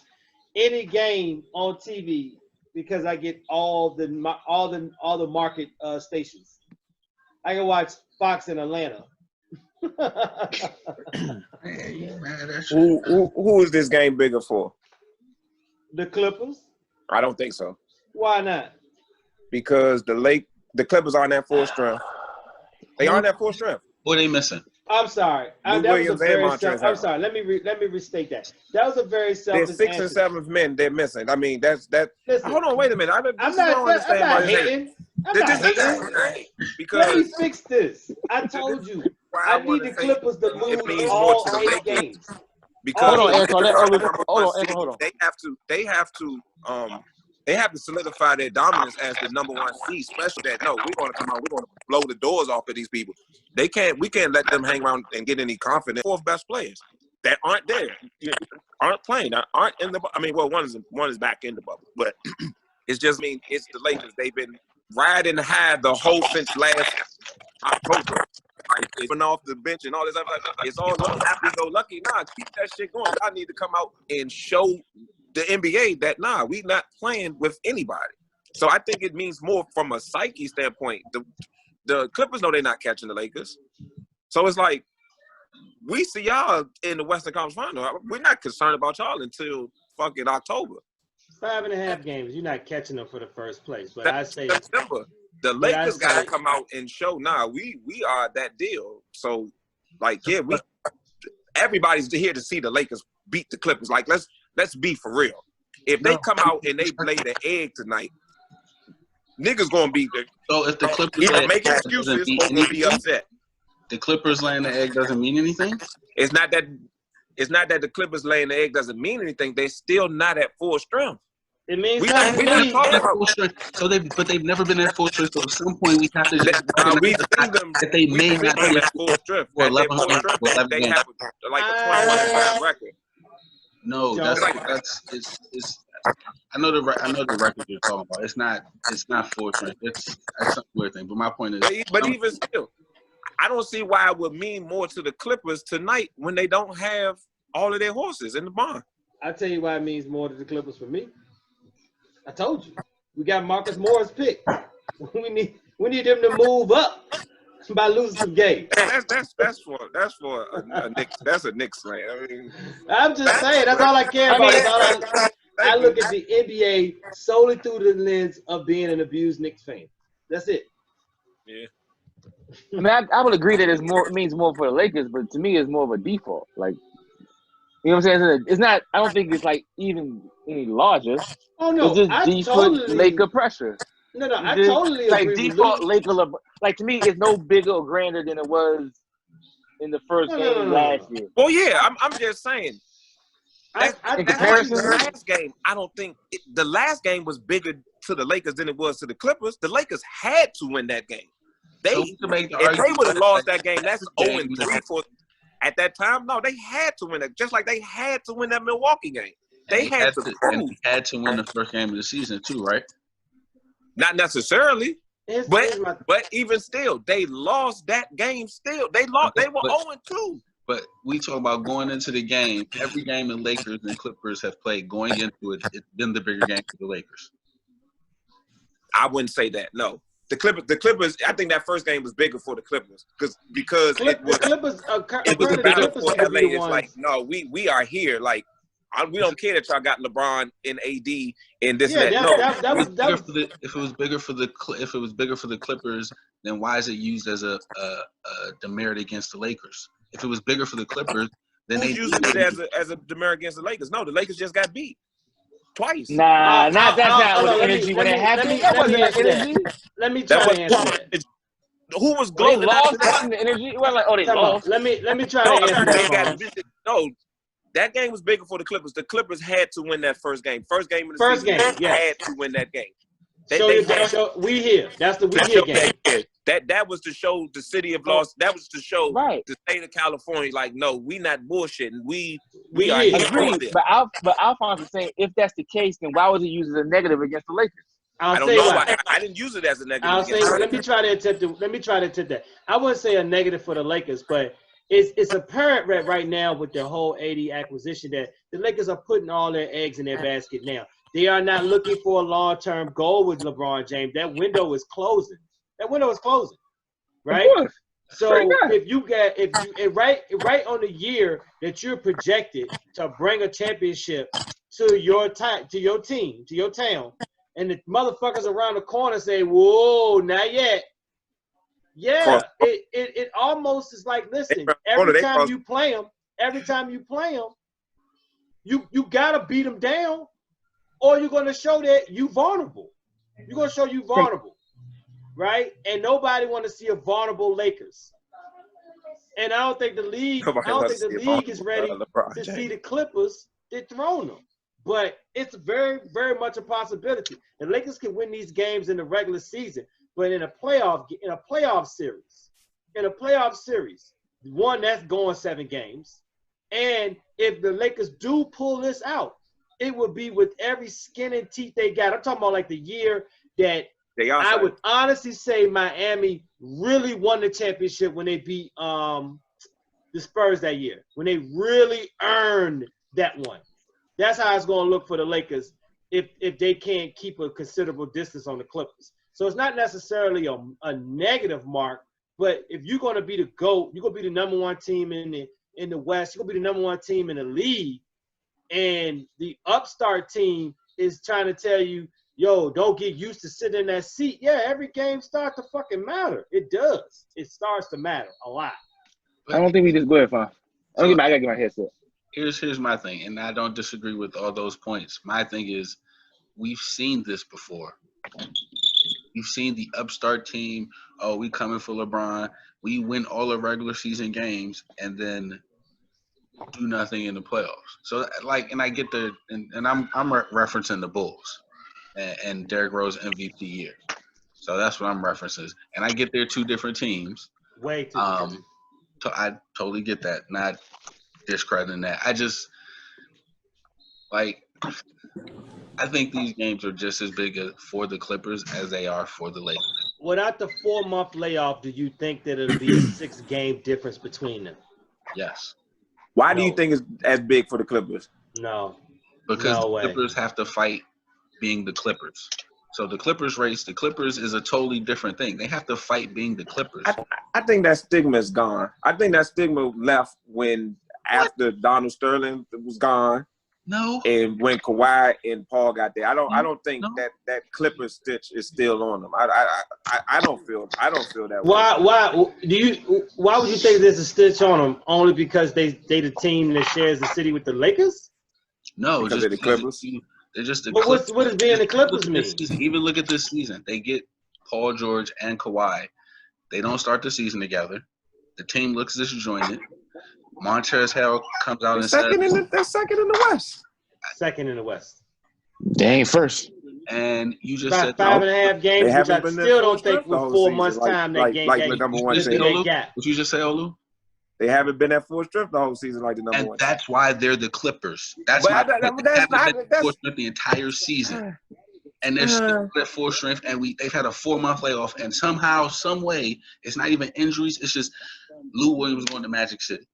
any game on TV because I get all the market stations. I can watch Fox in Atlanta. Who is this game bigger for? The Clippers. I don't think so. Why not? Because the Clippers aren't at full strength. They aren't at full strength. What are they missing? I'm sorry. Lou Williams and Montrezl I'm sorry. Let me restate that. That was a very selfish They're 6th and 7th men they're missing. I mean, that's that. Listen, hold on, wait a minute. I'm not hating. Because let me fix this. I told you. I need the Clippers to lose all 8 games. Because hold on. They have to solidify their dominance as the number 1 seed, especially that we're going to come out, we're going to blow the doors off of these people. We can't let them hang around and get any confidence. 4th best players that aren't there, aren't playing, aren't in the. I mean, well, one is back in the bubble, but it's just it's the Lakers. They've been riding high the whole since last October. Like, off the bench and all this other stuff. It's all happy-go-lucky. Nah, keep that shit going. I need to come out and show the NBA that we not playing with anybody. So I think it means more from a psyche standpoint. The Clippers know they're not catching the Lakers. So it's like, we see y'all in the Western Conference Final. We're not concerned about y'all until fucking October. 5.5 games. You're not catching them for the first place. But I say September. The Lakers gotta come out and show we are that deal. So like everybody's here to see the Lakers beat the Clippers. Like let's be for real. If they come out and they lay the egg tonight, niggas gonna be there. So if the Clippers either make excuses or gonna be upset. The Clippers laying the egg doesn't mean anything? It's not that the Clippers laying the egg doesn't mean anything. They're still not at full strength. It means we're not talking about full strength. So they've never been at full strength. So at some point we have to just we've seen them that they may not be at full strength. They have like a 21-5 record. No, it's. I know the record you're talking about. It's not full strength. That's some weird thing. But my point is, but even still, I don't see why it would mean more to the Clippers tonight when they don't have all of their horses in the barn. I'll tell you why it means more to the Clippers for me. I told you. We got Marcus Morris picked. We need them to move up by losing some games. That's for a Knicks. That's a Knicks slam. I mean, I'm just saying. That's all I care about. I look at the NBA solely through the lens of being an abused Knicks fan. That's it. Yeah. I mean, I would agree that it means more for the Lakers, but to me, it's more of a default. Like, you know what I'm saying? It's not. I don't think it's like even any larger. Oh no, it's just default Laker pressure. No, I totally like agree. Default Laker, like to me, it's no bigger or grander than it was in the first game last year. Well, yeah, I'm just saying. In comparison, the last game, I don't think the last game was bigger to the Lakers than it was to the Clippers. The Lakers had to win that game. If they would have lost that game, that's 0-3 for. At that time, no, they had to win it. Just like they had to win that Milwaukee game. They had to win the first game of the season too, right? Not necessarily, but even still, they lost that game. Still, they lost. They were 0-2. But we talk about going into the game. Every game the Lakers and Clippers have played going into it, it's been the bigger game for the Lakers. I wouldn't say that. No, the Clippers. I think that first game was bigger for the Clippers because it was the battle for LA. It's like no, we are here. Like we don't care that y'all got LeBron and AD and this and that. If it was bigger for the Clippers, then why is it used as a demerit against the Lakers? If it was bigger for the Clippers, then they used it as a demerit against the Lakers. No, the Lakers just got beat twice. Nah, that's not what energy when it happened. That wasn't energy. Let me try to answer that. Who was they lost the energy? It was like, they lost. Let me try to answer that. No, that game was bigger for the Clippers. The Clippers had to win that first game. First game of the season, had to win that game. We here. That's the we here game. That was to show the city of Los. That was to show the state of California, like, no, we not bullshitting. We are agreed. But Alphonse is saying, if that's the case, then why was he using a negative against the Lakers? I don't know why. I didn't use it as a negative. Let me try to attempt that. I wouldn't say a negative for the Lakers, but it's apparent right now with the whole AD acquisition that the Lakers are putting all their eggs in their basket now. They are not looking for a long-term goal with LeBron James. That window is closing. Right? So if you right on the year that you're projected to bring a championship to your team, to your town, and the motherfuckers around the corner say, "Whoa, not yet." Yeah, it almost is like, listen, every time you play them, you gotta beat them down, or you're gonna show that you vulnerable. You're gonna show you vulnerable, right? And nobody want to see a vulnerable Lakers. And I don't think the league is ready to see the Clippers dethrone them. But it's very, very much a possibility. The Lakers can win these games in the regular season, but in a playoff series, one that's going 7 games. And if the Lakers do pull this out, it would be with every skin and teeth they got. I'm talking about like the year that I would honestly say Miami really won the championship when they beat the Spurs that year, when they really earned that one. That's how it's going to look for the Lakers if they can't keep a considerable distance on the Clippers. So it's not necessarily a negative mark, but if you're going to be the GOAT, you're going to be the number 1 team in the West, you're going to be the number 1 team in the league, and the upstart team is trying to tell you, yo, don't get used to sitting in that seat. Yeah, every game starts to fucking matter. It does. It starts to matter a lot. I don't think we just go ahead, fine. I gotta get my headset. Here's my thing, and I don't disagree with all those points. My thing is, we've seen this before. You've seen the upstart team. Oh, we coming for LeBron. We win all the regular season games, and then do nothing in the playoffs. So, and I get and I'm referencing the Bulls and Derrick Rose MVP year. So that's what I'm referencing. And I get they're 2 different teams. Way too different. So I totally get that. Not discrediting that. I just I think these games are just as big for the Clippers as they are for the Lakers. Without the 4-month layoff, do you think that it'll be a 6-game difference between them? Yes. Why do you think it's as big for the Clippers? No. Because the Clippers have to fight being the Clippers. So the Clippers is a totally different thing. They have to fight being the Clippers. I think that stigma is gone. I think that stigma left after Donald Sterling was gone. No. And when Kawhi and Paul got there, I don't think that Clippers stitch is still on them. I don't feel that way. Why would you think there's a stitch on them? Only because they the team that shares the city with the Lakers? No, because just they're the Clippers. They're just the but Clippers. What does being the Clippers mean? Even look at this season. They get Paul George and Kawhi. They don't start the season together. The team looks disjointed. Montrezl Harrell comes out and says, they're second in the West. Second in the West. They ain't first. And you just about said 5.5 games, which I still don't think with 4 months time that game the number one team. Gap. What you just say, Olu? They haven't been at full strength the whole season like the number one. And that's why they're the Clippers. That's why they haven't been at full strength the entire season. And they're still at full strength, and they've had a 4-month layoff, and somehow, some way, it's not even injuries. It's just Lou Williams going to Magic City.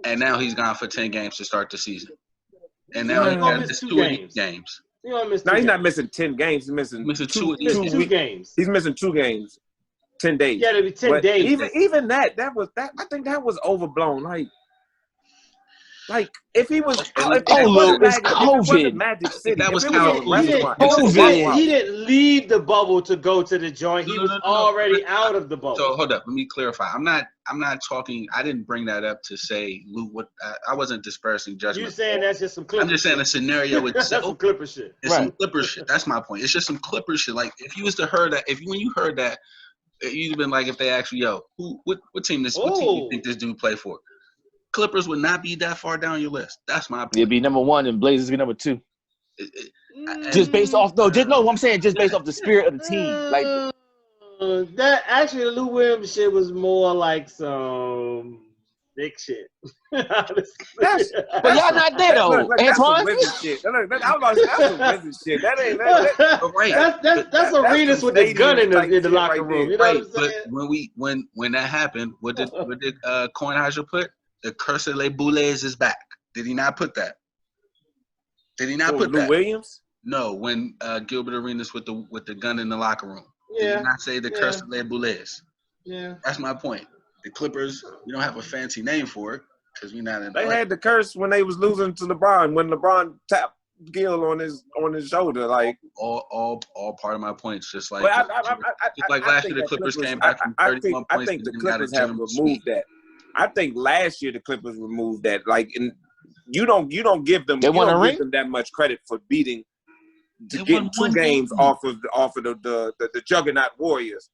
And now he's gone for 10 games to start the season. And now he's missed 2 of these games. He's not missing 10 games. He's missing 2 of these games. He's missing 2 games. 10 days. Yeah, it'll be 10 days. Even that was that. I think that was overblown. Like if he was, it's COVID. Magic City. That was COVID. He didn't leave the bubble to go to the joint. He was already out of the bubble. So hold up, let me clarify. I'm not talking. I didn't bring that up to say Lou. I wasn't dispersing judgment. You saying that's just some Clipper I'm just saying a scenario with that's some Clipper shit. It's some Clipper shit. That's my point. It's just some Clipper shit. Like if you was to heard that, when you heard that, you'd been like, if they asked you, yo, what team you think this dude play for? Clippers would not be that far down your list. That's my point. It'd be number 1 and Blazers be number 2. Just based off I'm saying just based off the spirit of the team. Like that actually the Lou Williams shit was more like some big shit. But y'all not there though, Antoine. That's shit. That's shit. That ain't that. That's Arenas with the gun in the locker room. You know what I'm saying? But when that happened, what did Kornheiser put? The curse of Les Boulets is back. Did he not put that? Did he not put Lou that? Williams? No, when Gilbert Arenas with the gun in the locker room. Yeah. Did he not say the curse of Les Boulets? Yeah. That's my point. The Clippers, we don't have a fancy name for it because we're not in. They had the curse when they was losing to LeBron when LeBron tapped Gill on his shoulder, like all part of my points. Just like last year, the Clippers came back from 31 points. I think the Clippers have removed that. I think last year the Clippers removed that. Like, you don't give them that much credit for getting 2 games off of the Juggernaut Warriors.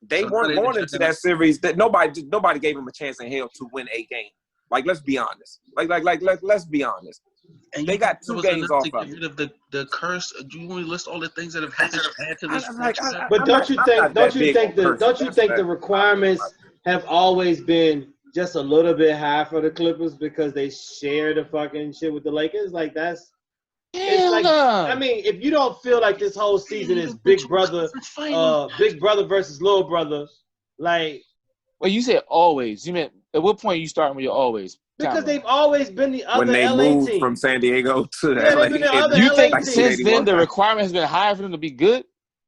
They weren't going into that series. That nobody gave them a chance in hell to win a game. Like, let's be honest. Let's be honest. And they got 2 games off of it. Get rid of the curse. Do you want to list all the things that have happened to add to this? But don't you think the requirements have always been just a little bit high for the Clippers because they share the fucking shit with the Lakers? Like, that's it's like, I mean, if you don't feel like this whole season is big brother versus little brother, like. Well, you said always. You meant at what point you starting with your always? Because they've always been the other when they LA moved team. from San Diego to LA. You think since then the requirement has been higher for them to be good?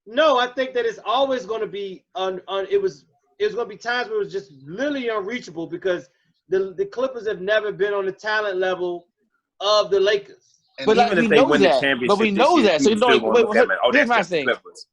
No, I think that it's always going to be it was going to be times where it was just literally unreachable because the Clippers have never been on the talent level of the Lakers. And but even if they win the championship, but we know that. So you know, here's my thing. Clippers.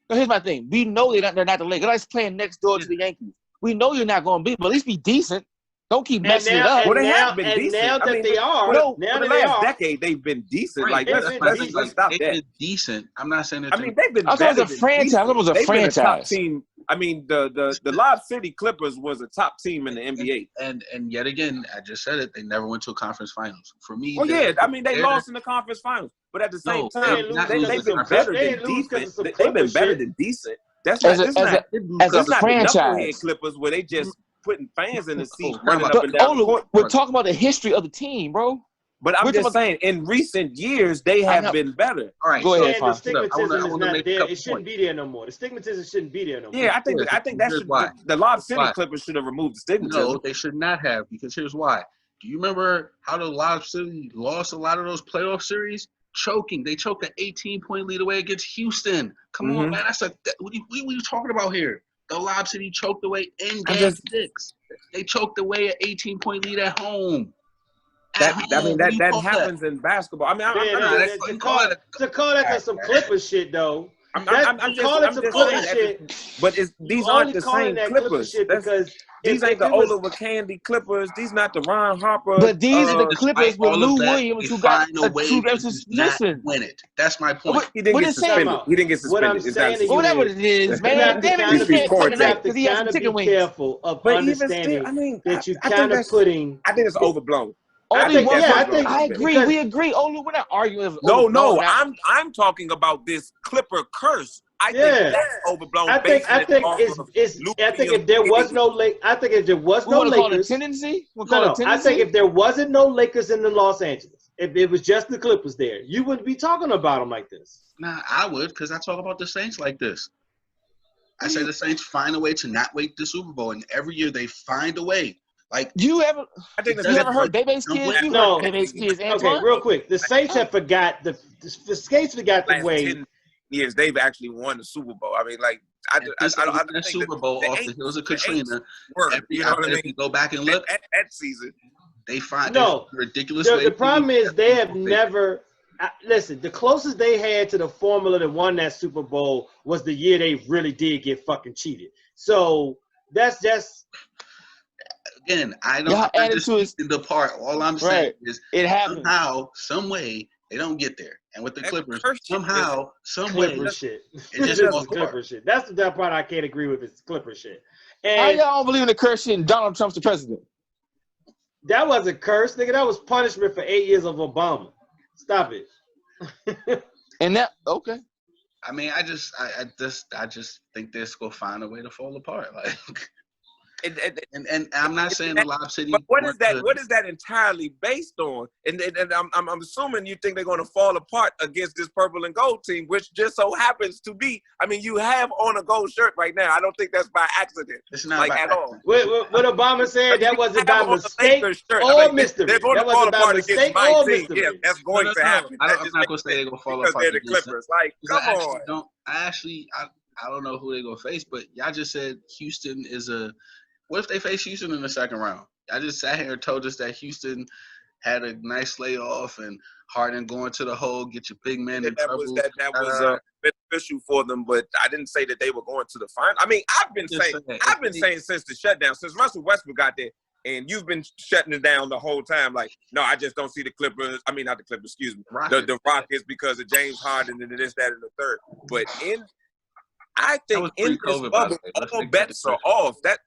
Here's my thing. We know they're not the Lakers. They're just playing next door to the Yankees. We know you're not going to be, but at least be decent. Don't keep messing it up. Well, they have been decent. Now that they are, for the last decade, they've been decent. Right. Like, let's stop that. They've been decent. I'm not saying that. I mean, they've been. I thought it was a franchise. I thought it was a franchise. Top team. I mean, the Lob City Clippers was a top team in the NBA. And yet again, I just said it. They never went to a conference finals. For me, well, I mean, they lost in the conference finals, but at the same time, they've been better than decent. They've been better than decent. That's not the knucklehead Clippers where they just putting fans in the seats running up and down. We're talking about the history of the team, bro. But I'm just saying, in recent years, they have been better. All right, go ahead. The stigmatism is not there. It shouldn't be there no more. The stigmatism shouldn't be there no more. Yeah, I think that should. The Lob City Clippers should have removed the stigmatism. No, they should not have, because here's why. Do you remember how the Lob City lost a lot of those playoff series? Choking. They choked an 18-point lead away against Houston. Come on, man. What are you talking about here? The Lob City choked away in Game 6. They choked away an 18-point lead at home. That happens in basketball. I mean, to call that some Clippers shit though. I'm just saying, but these aren't the same Clippers. Because these ain't the Ola Candy Clippers. These not the Ron Harper. But these are the Clippers with Lou Williams who got a listen. Win it. That's my point. He didn't get suspended. He didn't get suspended. What I'm saying is, whatever it is, man. Damn it, you can't because he has some chicken wings. Careful of understanding that you kind of putting. I think it's overblown. I agree. We agree. We're not arguing. No. I'm talking about this Clipper curse. I think that's overblown. I think if there was no Lakers, tendency. I think if there wasn't no Lakers in the Los Angeles, if it was just the Clippers there, you wouldn't be talking about them like this. Nah, I would, because I talk about the Saints like this. I say the Saints find a way to not wake the Super Bowl, and every year they find a way. Like, you ever heard Bebe's kids? No. Bebe's kids. Okay, real quick. The Saints have forgot the Saints forgot the way. 10 years they've actually won the Super Bowl. I mean, like, I don't think Super Bowl off the hills of Katrina. You know what I mean? You go back and look at season. They find ridiculous. The problem is they have never. Listen, the closest they had to the formula that won that Super Bowl was the year they really did get fucking cheated. So that's just. Again, I don't dispute the part. All I'm saying is it happens. some way, they don't get there. And with the Clippers, some way, shit. It just falls Clipper shit. That's the part I can't agree with. It's Clipper shit. And how y'all don't believe in the curse shit and Donald Trump's the president? That wasn't curse, nigga. That was punishment for 8 years of Obama. Stop it. And that okay. I mean, I just think they're gonna find a way to fall apart. Like. And I'm not saying the Lob City. But what is that? What is that entirely based on? And I'm assuming you think they're going to fall apart against this purple and gold team, which just so happens to be. I mean, you have on a gold shirt right now. I don't think that's by accident. It's not at all. What Obama said, that wasn't by mistake or mystery. They're going to fall apart against my team. Yeah, that's going to happen. I'm not going to say they're going to fall apart. Because they're the Clippers. Like, come on. I don't know who they're going to face, but y'all just said Houston is a. What if they face Houston in the second round? I just sat here and told us that Houston had a nice layoff and Harden going to the hole, get your big man in trouble. That was beneficial for them, but I didn't say that they were going to the final. I mean, I've been saying since the shutdown, since Russell Westbrook got there, and you've been shutting it down the whole time. Like, no, I just don't see the Clippers. I mean, not the Clippers. Excuse me, the Rockets because of James Harden and this, that, and the third. But I think in this bubble, all bets are off. That's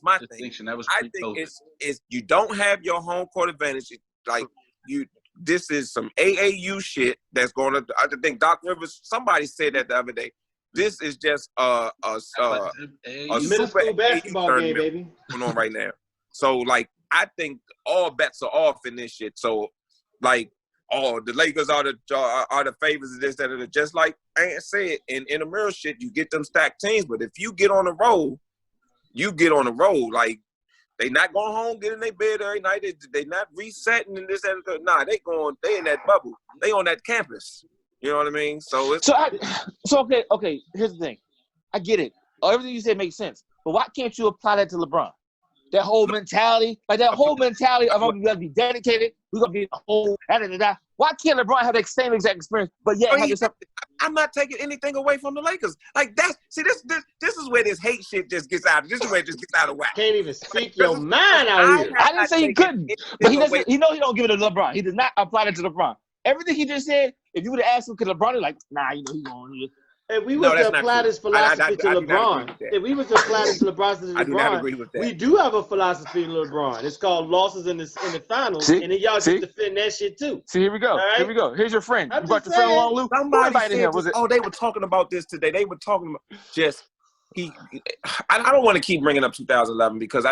my thing. I think it's you don't have your home court advantage. Like this is some AAU shit that's going to. I think Doc Rivers. Somebody said that the other day. This is just a middle school basketball game, baby, going on right now. So like I think all bets are off in this shit. So like. Oh, the Lakers are the favorites of this, that, and just like Ant said, in the mirror shit, you get them stacked teams. But if you get on the road, you get on the road. Like they not going home, get in their bed every night. They not resetting and this, that, and that. Nah, they in that bubble. They on that campus. You know what I mean? So it's okay. Here's the thing. I get it. Everything you said makes sense. But why can't you apply that to LeBron? That whole mentality, of I'm gonna be dedicated, we're gonna be the whole da. Why can't LeBron have that same exact experience, but yet have yourself? I'm not taking anything away from the Lakers. Like this is where this hate shit just gets out. This is where it just gets out of whack. Can't even speak your mind out here. I didn't say he couldn't, but he doesn't. He don't give it to LeBron. He does not apply that to LeBron. Everything he just said, if you would have asked him, could LeBron be like, nah, he's going. If we was to apply this philosophy to LeBron, I do not agree with that. We do have a philosophy to LeBron. It's called losses in the finals, and then y'all just defend that shit too. See, here we go. Right? Here we go. Here's your friend. You brought your friend along, Luke. Somebody said him. They were talking about this today. They were talking about I don't want to keep bringing up 2011 because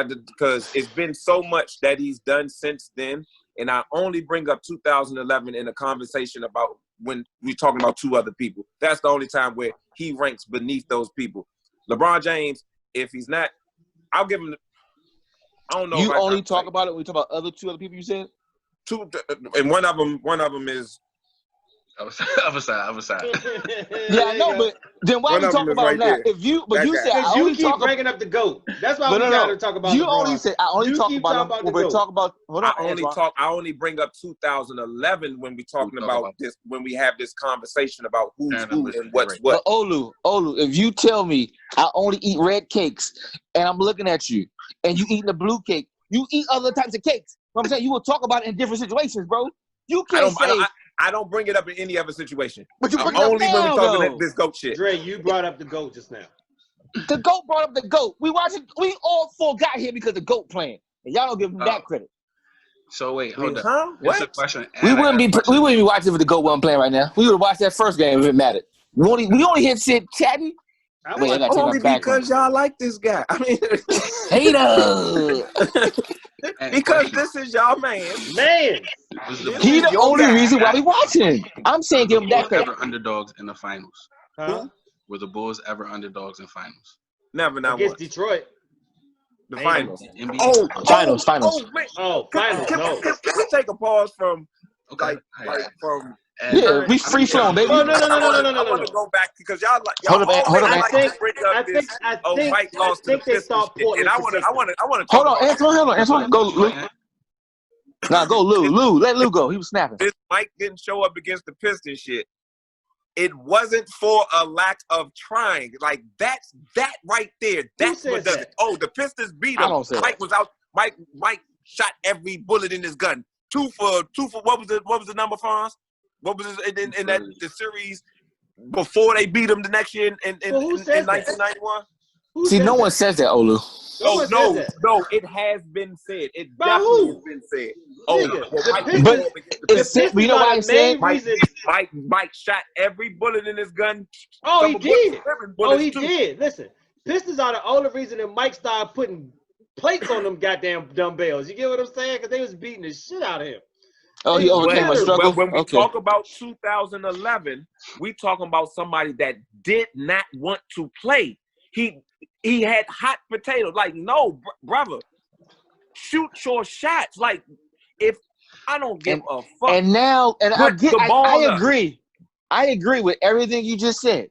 it's been so much that he's done since then, and I only bring up 2011 in a conversation about when we're talking about two other people. That's the only time where he ranks beneath those people. LeBron James, if he's not, I'll give him. I don't know. You only talk about it when we talk about two other people. You said two, and one of them is. Other side. Yeah, I know, but then why you talk about it now? If you, but you said I only keep bringing up the GOAT. That's why we got to talk about. You only said I only talk about him. We talk about. I only bring up 2011 when we talking about this. When we have this conversation about who's who and what's what. But Olu, if you tell me I only eat red cakes and I'm looking at you and you eating the blue cake, you eat other types of cakes. You know what I'm saying you will talk about it in different situations, bro. You can't say. I don't bring it up in any other situation. But you bring it up only now, when we talking this GOAT shit. Dre, you brought up the GOAT just now. The GOAT brought up the GOAT. We all four got here because the GOAT playing. And y'all don't give him that credit. So wait, hold on. Huh? What? A question. We wouldn't be watching if the GOAT wasn't playing right now. We would have watched that first game if it mattered. We only hit shit chatting. Only because y'all like this guy. I mean, hater. Because this is y'all man. He the only reason why we watching. I'm saying give him that credit. Ever underdogs in the finals? Huh? Were the Bulls ever underdogs in finals? Never, not against once. Detroit. The finals. Finals. Finals. Can we take a pause from from? Yeah, we free flowing, baby. No. I want to go back because y'all hold up. I think they thought Portland. And I want to. Hold on, Antoine. Go, Lou. Nah, go, Lou. Let Lou go. He was snapping. This Mike didn't show up against the Pistons shit. It wasn't for a lack of trying. Like that right there. That's what does it. Oh, the Pistons beat him. Mike was out. Mike shot every bullet in his gun. Two for. What was the number for us? What was it in that the series before they beat them the next year in 1991? See, no one says that, Olu. No, it has been said. It definitely has been said. But you know why I said Mike shot every bullet in his gun. Oh, he did. Listen, Pistons are the only reason that Mike started putting plates on them goddamn dumbbells. You get what I'm saying? Because they was beating the shit out of him. Oh, he overcame a struggle? When we talk about 2011, we talking about somebody that did not want to play. He had hot potatoes. Like, no, brother, shoot your shots. Like, if I don't give a fuck. And now, I agree. I agree with everything you just said.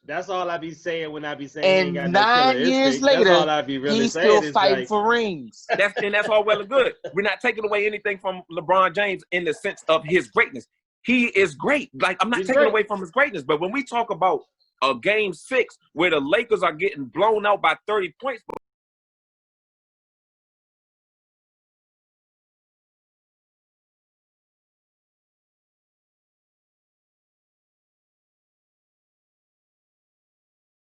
That's all I be saying when I be saying he ain't got And no killer 9 years instinct. That's later, all I be really he's saying. still fighting for rings. That's all well and good. We're not taking away anything from LeBron James in the sense of his greatness. He is great. Like, I'm not taking away from his greatness, but when we talk about a game 6 where the Lakers are getting blown out by 30 points